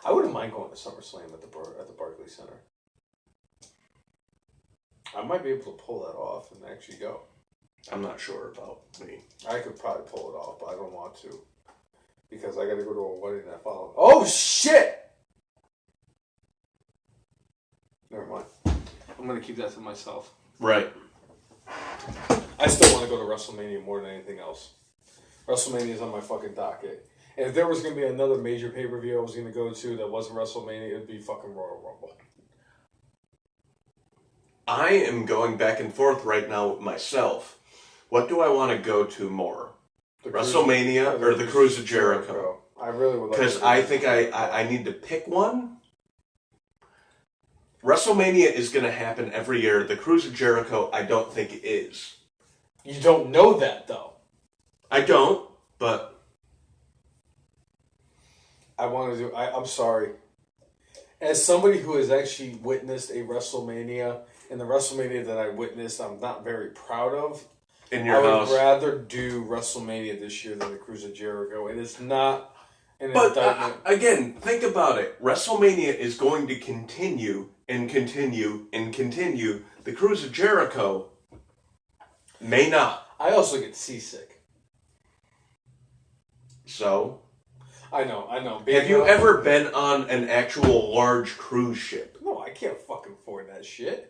I wouldn't mind going to SummerSlam at the Barclays Center. I might be able to pull that off and actually go. I'm not sure about me. I could probably pull it off, but I don't want to. Because I got to go to a wedding that follows. Oh, shit! Never mind. I'm going to keep that to myself. Right. I still want to go to WrestleMania more than anything else. WrestleMania is on my fucking docket. And if there was going to be another major pay-per-view I was going to go to that wasn't WrestleMania, it would be fucking Royal Rumble. I am going back and forth right now with myself. What do I want to go to more? WrestleMania or the Cruise of Jericho? I really would like to. Because I think I need to pick one. WrestleMania is going to happen every year. The Cruise of Jericho, I don't think it is. You don't know that, though. I don't, but... I want to do... I'm sorry. As somebody who has actually witnessed a WrestleMania, and the WrestleMania that I witnessed I'm not very proud of, in your house. I would rather do WrestleMania this year than the Cruise of Jericho. And it's not an indictment. Again, think about it. WrestleMania is going to continue and continue and continue. The Cruise of Jericho may not. I also get seasick. So? I know. Have you ever been on an actual large cruise ship? No, I can't fucking afford that shit.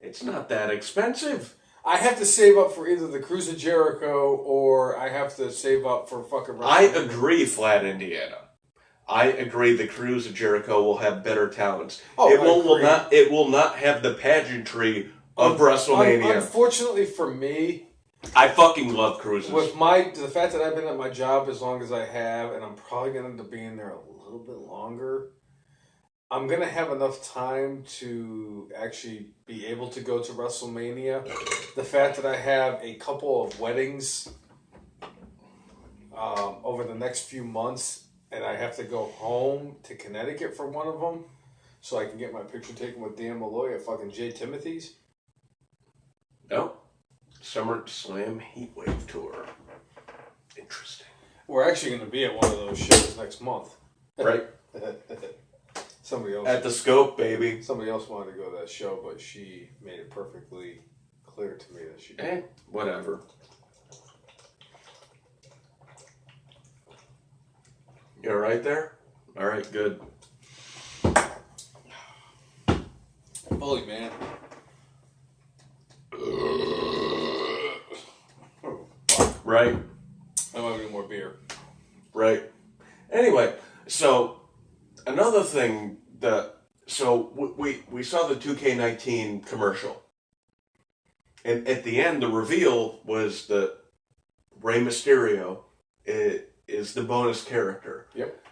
It's not that expensive. I have to save up for either the Cruise of Jericho or I have to save up for fucking WrestleMania. I agree, Flat Indiana. I agree the Cruise of Jericho will have better talents. Oh, It will not have the pageantry of WrestleMania. Unfortunately for me, I fucking love cruises. with the fact that I've been at my job as long as I have, and I'm probably going to end up being there a little bit longer, I'm going to have enough time to actually be able to go to WrestleMania. The fact that I have a couple of weddings over the next few months, and I have to go home to Connecticut for one of them, so I can get my picture taken with Dan Malloy at fucking J. Timothy's. No. Summer Slam Heatwave Tour. Interesting. We're actually going to be at one of those shows next month. Right. Somebody else. At the Scope, baby. Somebody else wanted to go to that show, but she made it perfectly clear to me that she did. Whatever. You alright there? Alright, good. Holy man. Right. I might need more beer. Right. Anyway, so another thing we saw the 2K19 commercial, and at the end the reveal was that Rey Mysterio is the bonus character. Yep.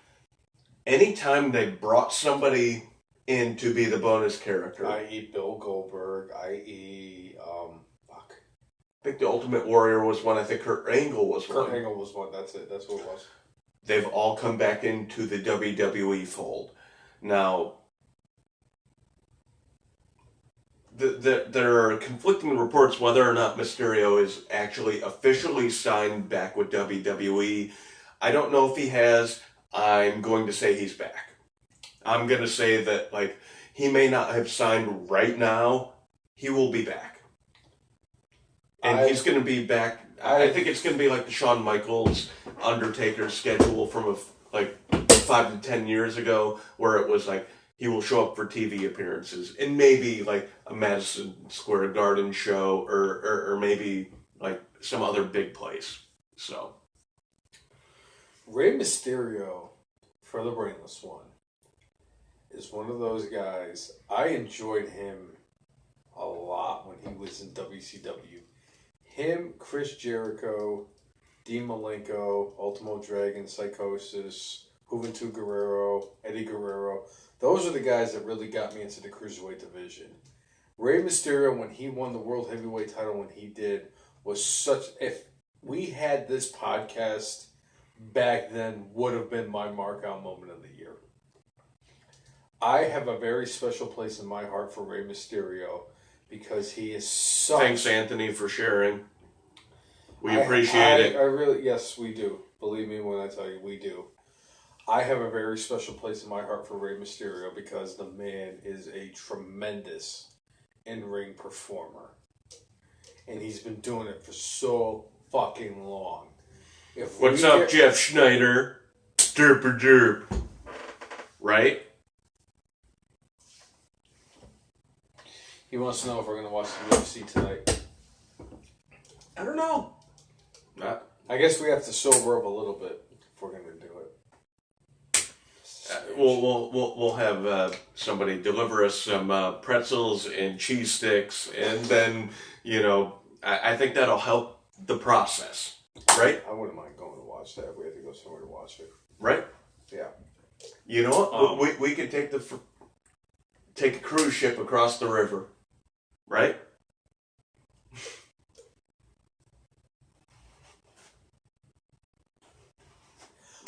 Anytime they brought somebody in to be the bonus character, i.e. Bill Goldberg, i.e. I think the Ultimate Warrior was one. I think Kurt Angle was one. Kurt Angle was one. That's it. That's what it was. They've all come back into the WWE fold. Now, there are conflicting reports whether or not Mysterio is actually officially signed back with WWE. I don't know if he has. I'm going to say he's back. I'm going to say that, like, he may not have signed right now. He will be back. And he's going to be back. I think it's going to be like the Shawn Michaels Undertaker schedule from like 5 to 10 years ago, where it was like he will show up for TV appearances and maybe like a Madison Square Garden show or maybe like some other big place. So Rey Mysterio, for the brainless one, is one of those guys. I enjoyed him a lot when he was in WCW. Him, Chris Jericho, Dean Malenko, Ultimo Dragon, Psychosis, Juventud Guerrero, Eddie Guerrero. Those are the guys that really got me into the Cruiserweight division. Rey Mysterio, when he won the World Heavyweight title, when he did, was such... If we had this podcast back then, would have been my mark-out moment of the year. I have a very special place in my heart for Rey Mysterio because he is such... Thanks, Anthony, for sharing. We appreciate it. I really... Yes, we do. Believe me when I tell you, we do. I have a very special place in my heart for Rey Mysterio because the man is a tremendous in-ring performer. And he's been doing it for so fucking long. What's up, Jeff Schneider? Derper derp. Right? He wants to know if we're going to watch the UFC tonight. I don't know. I guess we have to sober up a little bit if we're going to do it. We'll have somebody deliver us some pretzels and cheese sticks, and then, I think that'll help the process, right? I wouldn't mind going to watch that. We had to go somewhere to watch it. Right? Yeah. You know what? We could take a cruise ship across the river, right?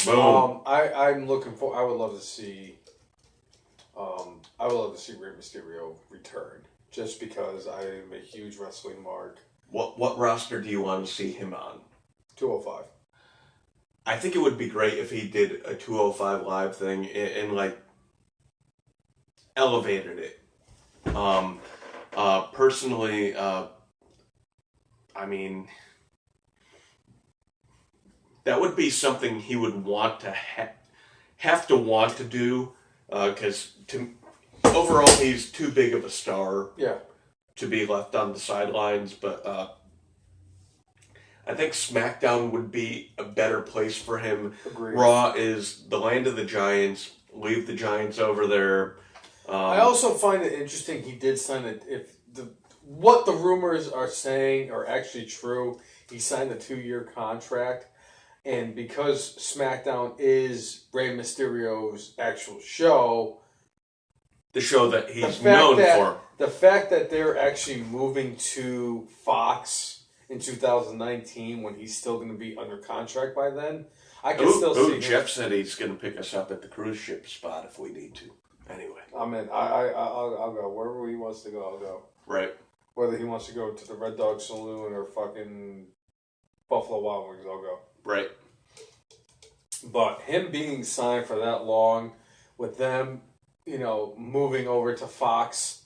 Boom. I'm looking for. I would love to see. Rey Mysterio return, just because I am a huge wrestling mark. What roster do you want to see him on? 205. I think it would be great if he did a 205 live thing and like elevated it. Personally, I mean, that would be something he would want to have to want to do, because overall he's too big of a star. Yeah. To be left on the sidelines, but I think SmackDown would be a better place for him. Agreed. Raw is the land of the Giants. Leave the Giants over there. I also find it interesting he did sign it. If what the rumors are saying are actually true, he signed a 2-year contract, and because SmackDown is Rey Mysterio's actual show, the show that he's known for. The fact that they're actually moving to Fox in 2019 when he's still going to be under contract by then, I can still see him. Jeff said he's going to pick us up at the cruise ship spot if we need to. Anyway. I'm in. I'll go. Wherever he wants to go, I'll go. Right. Whether he wants to go to the Red Dog Saloon or fucking Buffalo Wild Wings, I'll go. Right. But him being signed for that long, with them, moving over to Fox,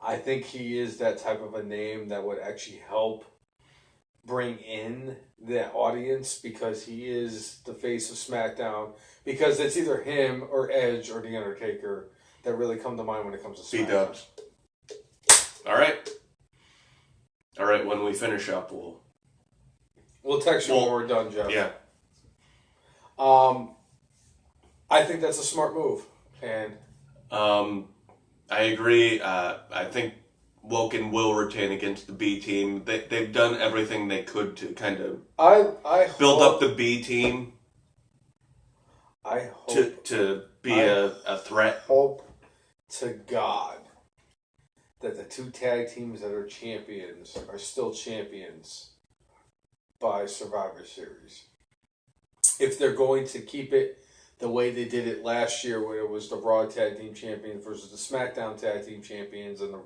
I think he is that type of a name that would actually help bring in the audience, because he is the face of SmackDown. Because it's either him or Edge or The Undertaker that really come to mind when it comes to SmackDown. B-dubs. All right. When we finish up, we'll text you when we're done, Jeff. Yeah. I think that's a smart move, and I agree. I think Woken will retain against the B team. They've done everything they could to kind of build up the B team. I hope to be a threat. Hope to God that the 2 tag teams that are champions are still champions by Survivor Series. If they're going to keep it the way they did it last year, where it was the Raw Tag Team Champions versus the SmackDown Tag Team Champions and the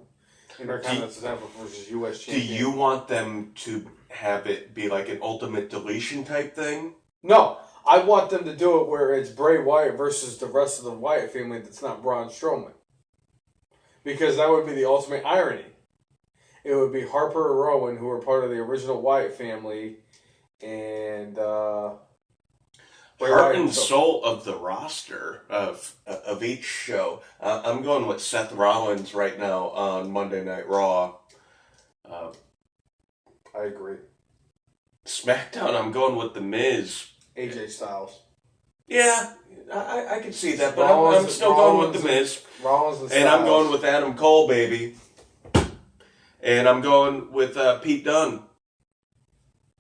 Intercontinental versus U.S. Champions. Do you want them to have it be like an ultimate deletion type thing? No. I want them to do it where it's Bray Wyatt versus the rest of the Wyatt family that's not Braun Strowman. Because that would be the ultimate irony. It would be Harper or Owen, who were part of the original Wyatt family, and Heart and soul of the roster of each show. I'm going with Seth Rollins right now on Monday Night Raw. I agree. SmackDown, I'm going with The Miz. AJ Styles. Yeah, I can see that, but I'm still going with The Miz. Rollins and I'm going with Adam Cole, baby. And I'm going with Pete Dunne.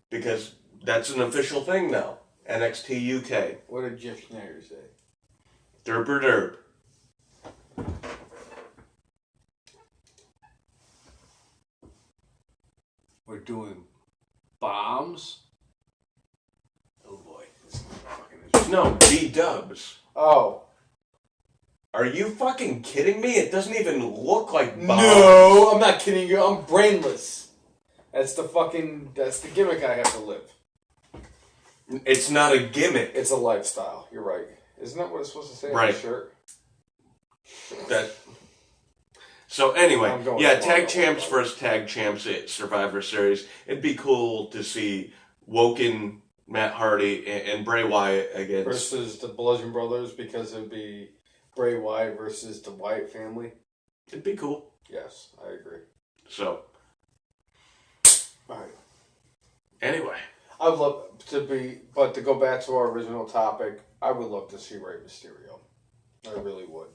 Because that's an official thing now. NXT UK. What did Jeff Schneider say? Derber derb. We're doing bombs? Oh boy. No, B-dubs. Oh. Are you fucking kidding me? It doesn't even look like bombs. No, I'm not kidding you. I'm brainless. That's the gimmick I have to live. It's not a gimmick. It's a lifestyle. You're right. Isn't that what it's supposed to say right. on the shirt? So anyway, yeah, tag champs versus tag champs at Survivor Series. It'd be cool to see Woken, Matt Hardy, and Bray Wyatt against... Versus the Bludgeon Brothers, because it'd be Bray Wyatt versus the Wyatt family. It'd be cool. Yes, I agree. So... Alright. Anyway. I'd love but to go back to our original topic, I would love to see Rey Mysterio. I really would.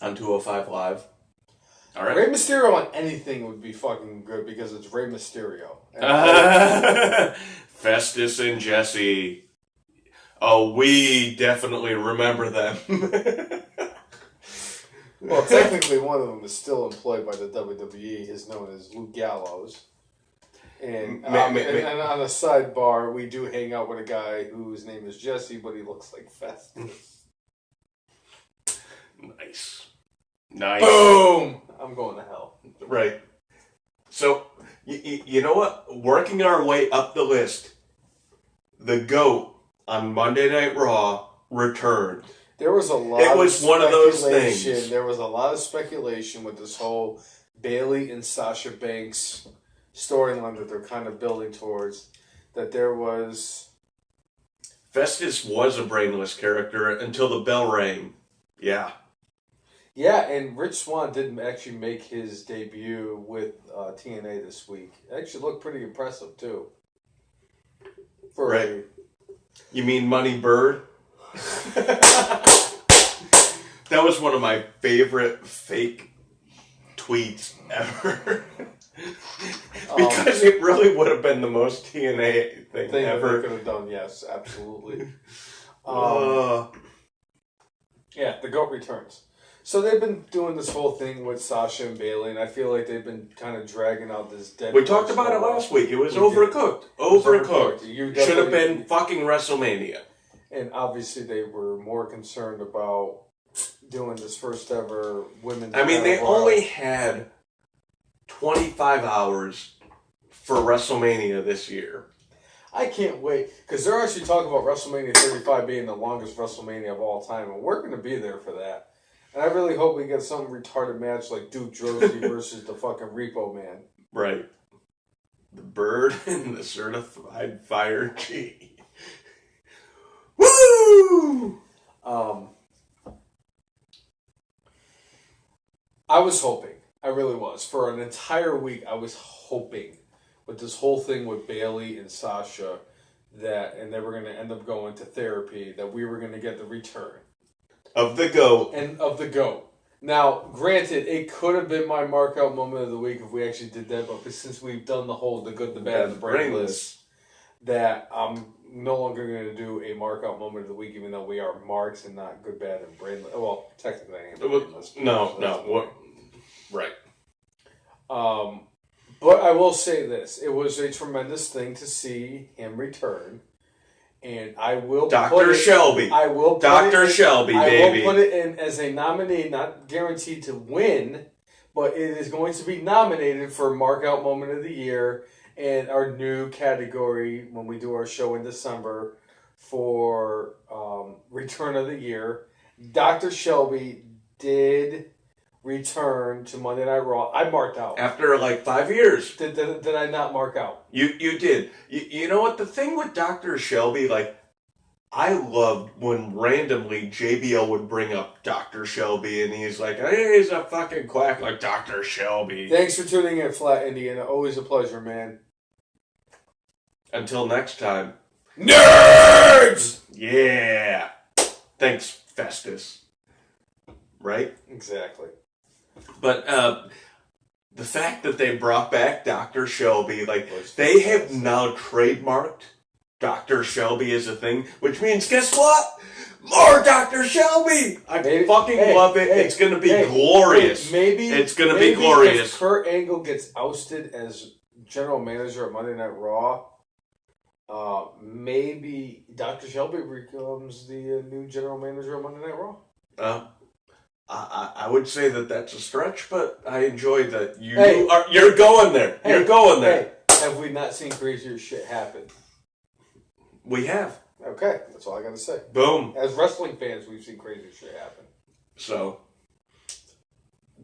On 205 Live. All right. Rey Mysterio on anything would be fucking good because it's Rey Mysterio. Festus and Jesse. Oh, we definitely remember them. Well, technically one of them is still employed by the WWE. He's known as Luke Gallows. And on a sidebar, we do hang out with a guy whose name is Jesse, but he looks like Festus. Nice. Boom! I'm going to hell. Right. So, you know what? Working our way up the list, the GOAT on Monday Night Raw returned. There was a lot It was one of those things. There was a lot of speculation with this whole Bayley and Sasha Banks storyline that they're kind of building towards, that there was... Festus was a brainless character until the bell rang. Yeah. Yeah, and Rich Swann did actually make his debut with TNA this week. It actually looked pretty impressive, too. Right. You mean Money Bird? That was one of my favorite fake tweets ever. Because it really would have been the most TNA thing ever. They could have done, yes, absolutely. Yeah, the GOAT returns. So they've been doing this whole thing with Sasha and Bayley, and I feel like they've been kind of dragging out this dead... We talked about it last week. It was overcooked. Overcooked. Should have been fucking WrestleMania. And obviously they were more concerned about doing this first ever women's... I mean, they only had 25 hours for WrestleMania this year. I can't wait, because they're actually talking about WrestleMania 35 being the longest WrestleMania of all time, and we're going to be there for that. And I really hope we get some retarded match like Duke Droese versus the fucking Repo Man. Right. The Bird and the Certified Fire G. Woo! I was hoping, I really was, for an entire week I was hoping with this whole thing with Bayley and Sasha and they were going to end up going to therapy, that we were going to get the return. Of the GOAT. And of the GOAT. Now, granted, it could have been my mark-out moment of the week if we actually did that, but since we've done the whole the good, the bad, and the brainless, that I'm no longer going to do a mark-out moment of the week, even though we are marks and not good, bad, and brainless. Well, technically I am brainless. No. Right. But I will say this. It was a tremendous thing to see him return. And I will Dr. Shelby. I will Dr. Shelby, baby. I will put it in as a nominee, not guaranteed to win, but it is going to be nominated for Mark-Out Moment of the Year and our new category when we do our show in December for Return of the Year. Dr. Shelby did return to Monday Night Raw. I marked out. After like 5 years. Did I not mark out? You did. You know what? The thing with Dr. Shelby, like, I loved when randomly JBL would bring up Dr. Shelby and he's like, hey, he's a fucking quack like Dr. Shelby. Thanks for tuning in, Flat Indian. Always a pleasure, man. Until next time. Nerds! Yeah. Thanks, Festus. Right? Exactly. But the fact that they brought back Dr. Shelby, like, they have now trademarked Dr. Shelby as a thing, which means, guess what? More Dr. Shelby! I love it. It's going to be glorious. It's going to be glorious. If Kurt Angle gets ousted as general manager of Monday Night Raw, maybe Dr. Shelby becomes the new general manager of Monday Night Raw. I would say that that's a stretch, but I enjoy that you're going there. You're going there. Have we not seen crazier shit happen? We have. Okay, that's all I got to say. Boom. As wrestling fans, we've seen crazier shit happen. So,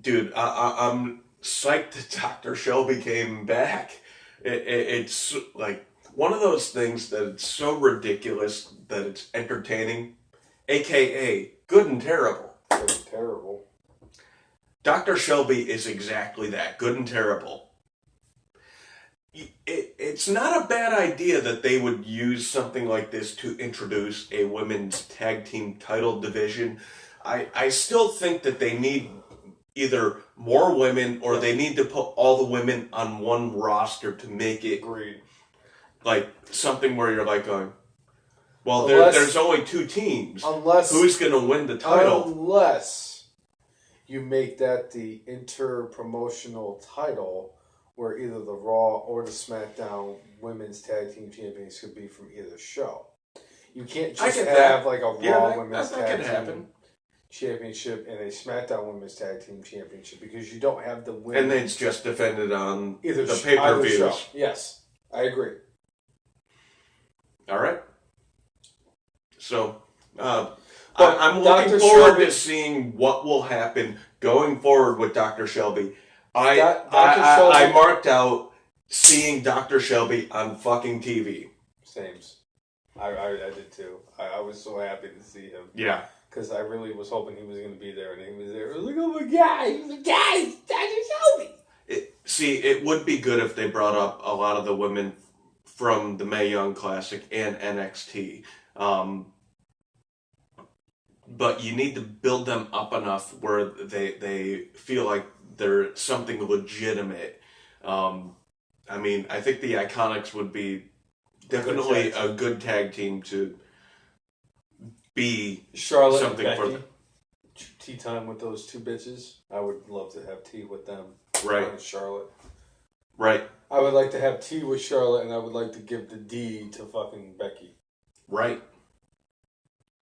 dude, I'm psyched that Dr. Shelby came back. It's like one of those things that it's so ridiculous that it's entertaining, a.k.a. good and terrible. Good and terrible. Dr. Shelby is exactly that, good and terrible. It's not a bad idea that they would use something like this to introduce a women's tag team title division. I still think that they need either more women or they need to put all the women on one roster to make it like something where you're like going, well, there's only two teams. Who's going to win the title? Unless you make that the inter-promotional title where either the Raw or the SmackDown Women's Tag Team Champions could be from either show. You can't just have like a Raw Women's Tag Team Championship and a SmackDown Women's Tag Team Championship because you don't have the women. And then it's just defended on either the pay-per-views. Yes, I agree. All right. So, I'm looking forward to seeing what will happen going forward with Dr. Shelby. I marked out seeing Dr. Shelby on fucking TV. Sames. I did too. I was so happy to see him. Yeah. Because I really was hoping he was going to be there, and he was there. I was like, oh my God, he's the guy, Dr. Shelby. It would be good if they brought up a lot of the women from the Mae Young Classic and NXT. But you need to build them up enough where they feel like they're something legitimate. I mean, I think the Iconics would be definitely a good tag team to be Charlotte something and Becky. for them. Tea time with those two bitches. I would love to have tea with them. Right. Charlotte. Right. I would like to have tea with Charlotte, and I would like to give the D to fucking Becky. Right.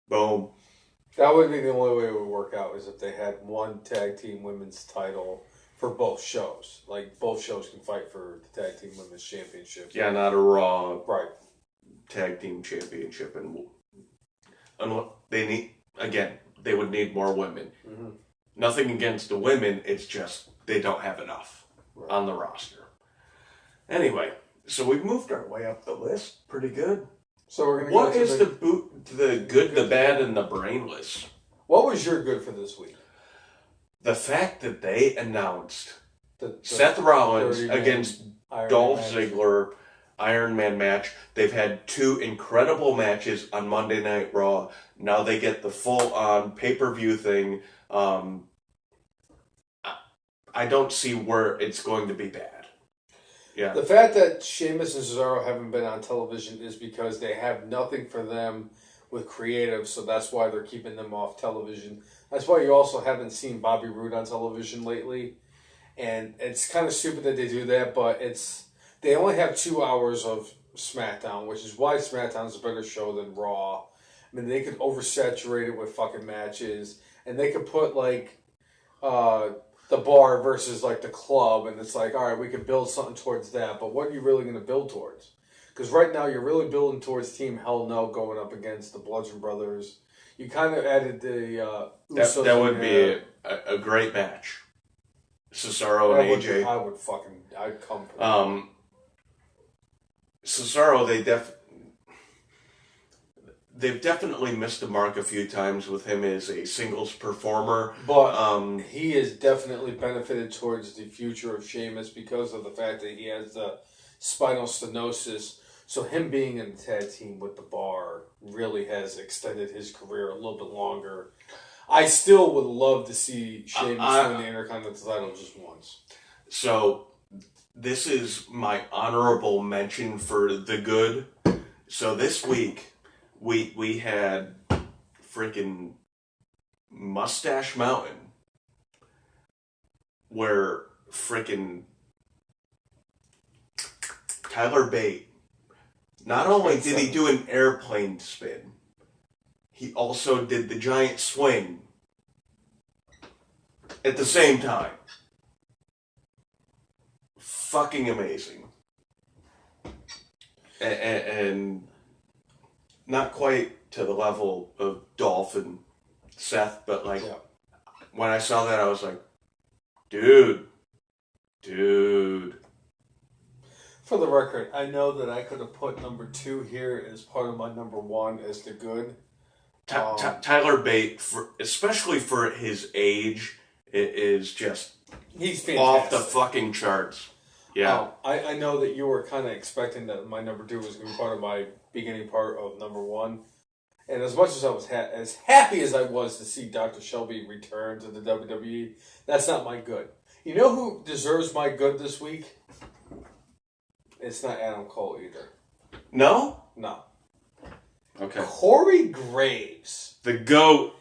Boom. That would be the only way it would work out, is if they had one tag team women's title for both shows. Like, both shows can fight for the tag team women's championship. Yeah, not a Raw tag team championship. And they would need more women. Mm-hmm. Nothing against the women, it's just they don't have enough on the roster. Anyway, so we've moved our way up the list pretty good. So we're gonna. What is the good, the bad, and the brainless? What was your good for this week? The fact that they announced Seth Rollins against Dolph Ziggler Ironman match. They've had two incredible matches on Monday Night Raw. Now they get the full-on pay-per-view thing. I don't see where it's going to be bad. Yeah. The fact that Sheamus and Cesaro haven't been on television is because they have nothing for them with creative, so that's why they're keeping them off television. That's why you also haven't seen Bobby Roode on television lately. And it's kind of stupid that they do that, but they only have 2 hours of SmackDown, which is why SmackDown's a better show than Raw. I mean, they could oversaturate it with fucking matches, and they could put, like, the bar versus, like, the club, and it's like, all right, we could build something towards that, but what are you really going to build towards? Because right now you're really building towards Team Hell No going up against the Bludgeon Brothers. You kind of added the Usos. That would be a great match. Cesaro and AJ. I'd come for that. Cesaro, they've definitely missed the mark a few times with him as a singles performer. But he has definitely benefited towards the future of Sheamus because of the fact that he has the spinal stenosis. So him being in the tag team with the Bar really has extended his career a little bit longer. I still would love to see Sheamus win the Intercontinental title just once. So this is my honorable mention for the good. So this week we had freaking Mustache Mountain, where freaking Tyler Bate, not only did he do an airplane spin, he also did the giant swing at the same time. Fucking amazing. And not quite to the level of Dolph and Seth, but like, when I saw that, I was like, dude. For the record, I know that I could have put number 2 here as part of my number 1 as the good. Tyler Bate, especially for his age, is just he's fantastic. Off the fucking charts. Yeah. I know that you were kind of expecting that my number 2 was going to be part of my beginning part of number 1. And as much as I was as happy as I was to see Dr. Shelby return to the WWE, that's not my good. You know who deserves my good this week? It's not Adam Cole either. No? No. Okay. Corey Graves. The GOAT.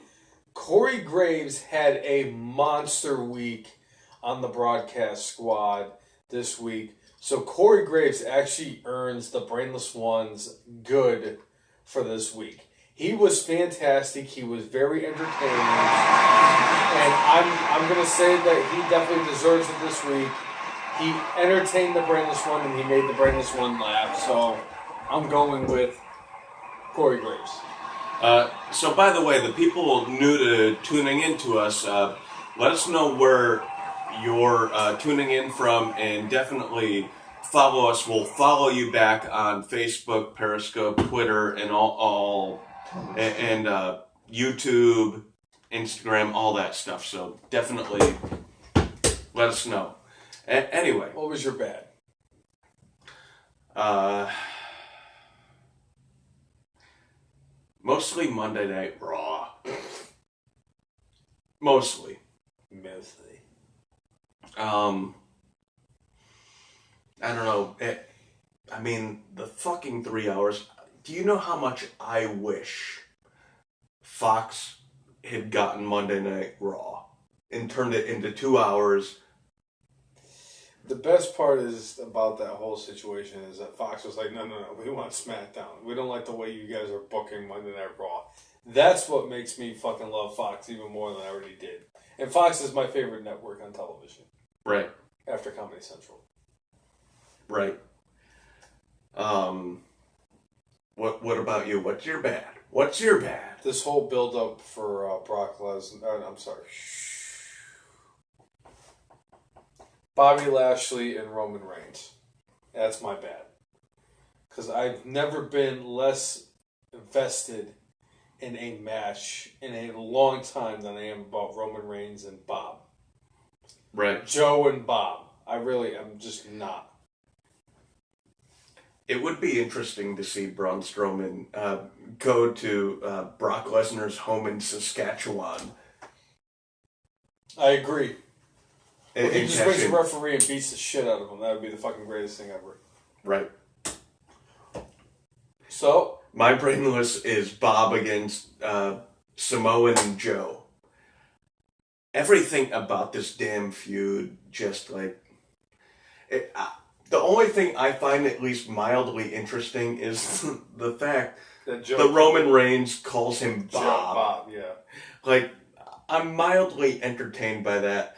Corey Graves had a monster week on the broadcast squad this week. So Corey Graves actually earns the Brainless One's good for this week. He was fantastic. He was very entertaining. And I'm going to say that he definitely deserves it this week. He entertained the Brainless One and he made the Brainless One laugh. So I'm going with Corey Graves. So by the way, the people new to tuning in to us, let us know where you're tuning in from, and definitely follow us. We'll follow you back on Facebook, Periscope, Twitter, and all and YouTube, Instagram, all that stuff. So definitely let us know. Anyway, What was your bad? Mostly Monday Night Raw. Mostly. I don't know. I mean, the fucking 3 hours. Do you know how much I wish Fox had gotten Monday Night Raw and turned it into 2 hours? The best part is about that whole situation is that Fox was like, no, we want SmackDown. We don't like the way you guys are booking Monday Night Raw. That's what makes me fucking love Fox even more than I already did. And Fox is my favorite network on television. Right. After Comedy Central. Right. What about you? What's your bad? What's your bad? This whole build-up for Brock Lesnar... I'm sorry. Bobby Lashley and Roman Reigns. That's my bad. Because I've never been less invested in a match in a long time than I am about Roman Reigns and Bob. Right. Joe and Bob. I'm just not. It would be interesting to see Braun Strowman go to Brock Lesnar's home in Saskatchewan. I agree. If he just brings a in. referee and beats the shit out of him, that would be the fucking greatest thing ever. Right. So? My brainless is Bob against Samoan and Joe. Everything about this damn feud, just like... the only thing I find at least mildly interesting is the fact that Roman Reigns calls him Bob. Bob, yeah. Like, I'm mildly entertained by that.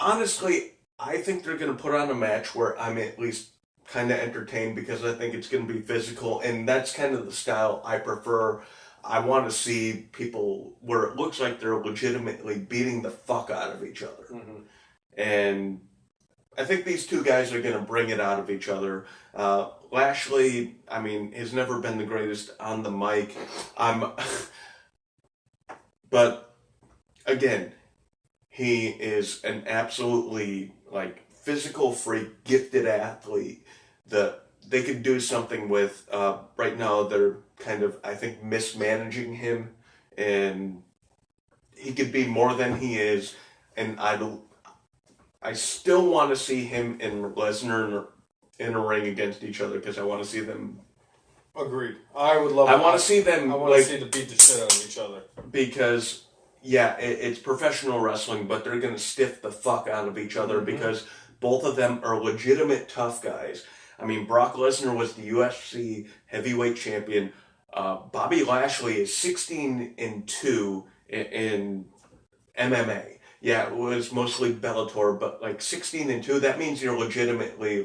Honestly, I think they're going to put on a match where I'm at least kind of entertained because I think it's going to be physical, and that's kind of the style I prefer. I want to see people where it looks like they're legitimately beating the fuck out of each other. Mm-hmm. And I think these two guys are going to bring it out of each other. Lashley, I mean, has never been the greatest on the mic. But again, he is an absolutely physical freak, gifted athlete that they could do something with. Right now, they're kind of, I think, mismanaging him, and he could be more than he is. And I still want to see him and Lesnar in a ring against each other because I want to see them. Agreed. I would love. I want to see them. I want to see them beat the shit out of each other because. Yeah, it's professional wrestling, but they're going to stiff the fuck out of each other because both of them are legitimate tough guys. I mean, Brock Lesnar was the UFC heavyweight champion. Bobby Lashley is 16-2 in MMA. Yeah, it was mostly Bellator, but 16-2, that means you're legitimately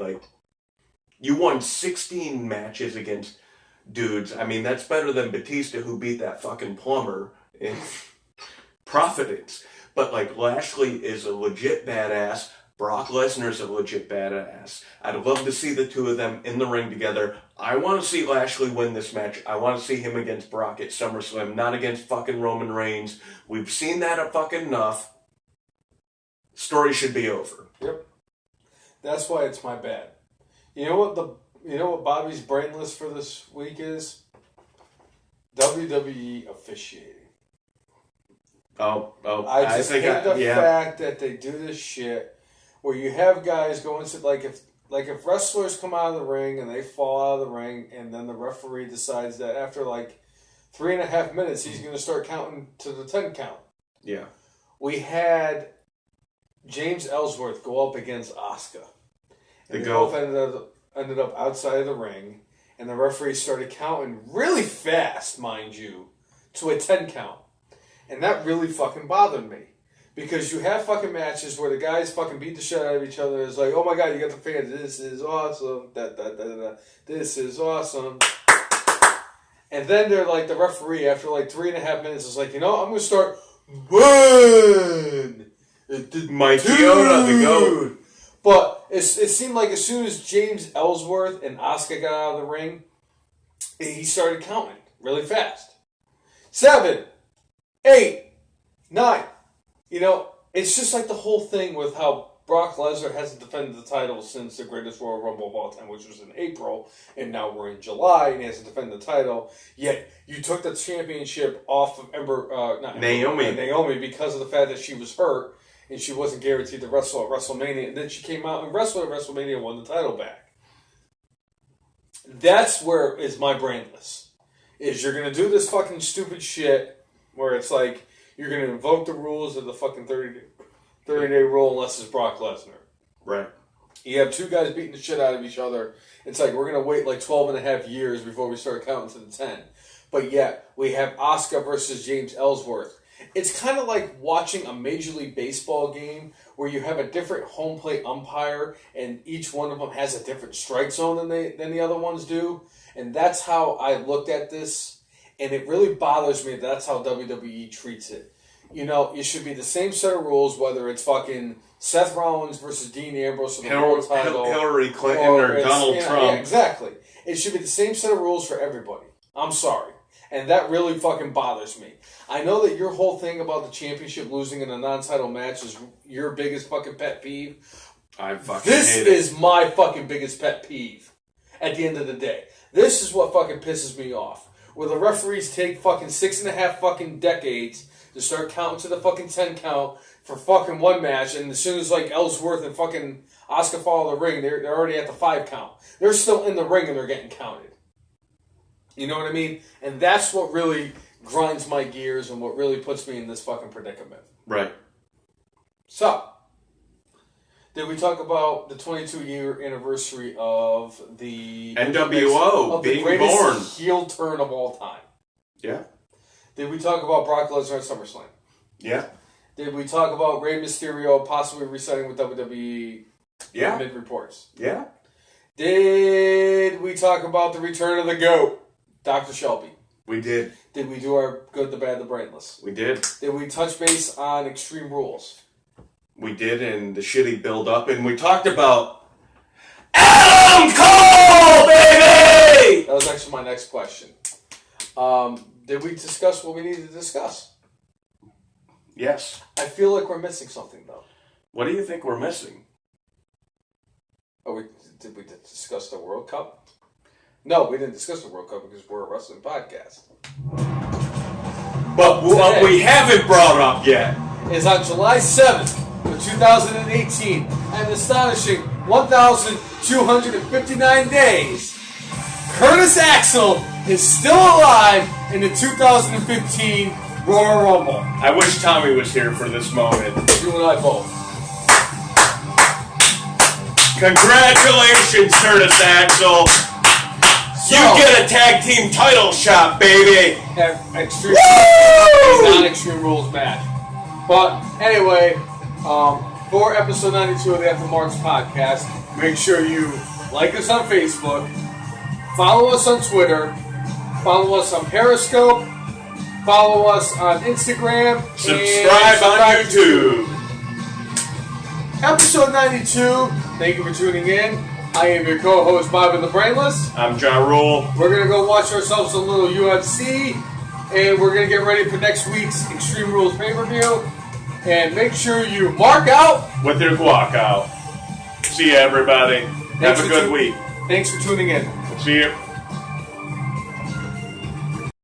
you won 16 matches against dudes. I mean, that's better than Batista, who beat that fucking plumber in Providence. But Lashley is a legit badass. Brock Lesnar's a legit badass. I'd love to see the two of them in the ring together. I want to see Lashley win this match. I want to see him against Brock at SummerSlam, not against fucking Roman Reigns. We've seen that a fucking enough. Story should be over. Yep. That's why it's my bad. You know what Bobby's brainless for this week is? WWE officiating. I just hate the fact that they do this shit where you have guys going to if wrestlers come out of the ring and they fall out of the ring, and then the referee decides that after 3.5 minutes he's going to start counting to the 10 count. Yeah. We had James Ellsworth go up against Asuka. They both ended up outside of the ring, and the referee started counting really fast, mind you, to a 10 count. And that really fucking bothered me. Because you have fucking matches where the guys fucking beat the shit out of each other. It's like, oh my god, you got the fans. This is awesome. This is awesome. And then they're the referee, after 3.5 minutes, is I'm going to start 1, Mike Chioda, the GOAT. But it seemed like as soon as James Ellsworth and Asuka got out of the ring, he started counting really fast. 7, 8, 9. It's just the whole thing with how Brock Lesnar hasn't defended the title since the Greatest Royal Rumble of all time, which was in April, and now we're in July, and he hasn't defended the title. Yet you took the championship off of Naomi because of the fact that she was hurt and she wasn't guaranteed to wrestle at WrestleMania. And then she came out and wrestled at WrestleMania and won the title back. That's where is my brainless. Is you're gonna do this fucking stupid shit where it's you're going to invoke the rules of the fucking 30-day rule unless it's Brock Lesnar. Right. You have two guys beating the shit out of each other. It's we're going to wait 12.5 years before we start counting to the 10. But yet, we have Asuka versus James Ellsworth. It's kind of like watching a Major League Baseball game where you have a different home plate umpire and each one of them has a different strike zone than the other ones do. And that's how I looked at this. And it really bothers me that that's how WWE treats it. You should be the same set of rules, whether it's fucking Seth Rollins versus Dean Ambrose for the world title. Hillary Clinton or Donald Trump. Yeah, exactly. It should be the same set of rules for everybody. I'm sorry. And that really fucking bothers me. I know that your whole thing about the championship losing in a non-title match is your biggest fucking pet peeve. I fucking This hate is my fucking biggest pet peeve at the end of the day. This is what fucking pisses me off. Where the referees take fucking 6.5 fucking decades to start counting to the fucking 10 count for fucking one match, and as soon as Ellsworth and fucking Asuka fall in the ring, they're already at the 5 count. They're still in the ring and they're getting counted. You know what I mean? And that's what really grinds my gears and what really puts me in this fucking predicament. Right. So, did we talk about the 22-year anniversary of the NWO being greatest born? Heel turn of all time? Yeah. Did we talk about Brock Lesnar at SummerSlam? Yeah. Did we talk about Rey Mysterio possibly re-signing with WWE? Yeah. Mid reports. Yeah. Did we talk about the return of the GOAT, Dr. Shelby? We did. Did we do our good, the bad, the brainless? We did. Did we touch base on Extreme Rules? We did, and the shitty build-up, and we talked about Adam Cole, baby! That was actually my next question. Did we discuss what we needed to discuss? Yes. I feel like we're missing something, though. What do you think we're missing? Did we discuss the World Cup? No, we didn't discuss the World Cup because we're a wrestling podcast. But what we haven't brought up yet is on July 7th of 2018, an astonishing 1,259 days, Curtis Axel is still alive in the 2015 Royal Rumble. I wish Tommy was here for this moment. You and I both. Congratulations, Curtis Axel. So, you get a tag team title shot, baby. Extreme non-Extreme Rules match. But anyway, for episode 92 of the After Marks podcast, make sure you like us on Facebook, follow us on Twitter, follow us on Periscope, follow us on Instagram, subscribe on YouTube. Episode 92, thank you for tuning in. I am your co-host, Bobby the Brainless. I'm Ja Rule. We're going to go watch ourselves a little UFC, and we're going to get ready for next week's Extreme Rules pay-per-view. And make sure you mark out with your guac out. See ya, everybody. Have a good week. Thanks for tuning in. See you.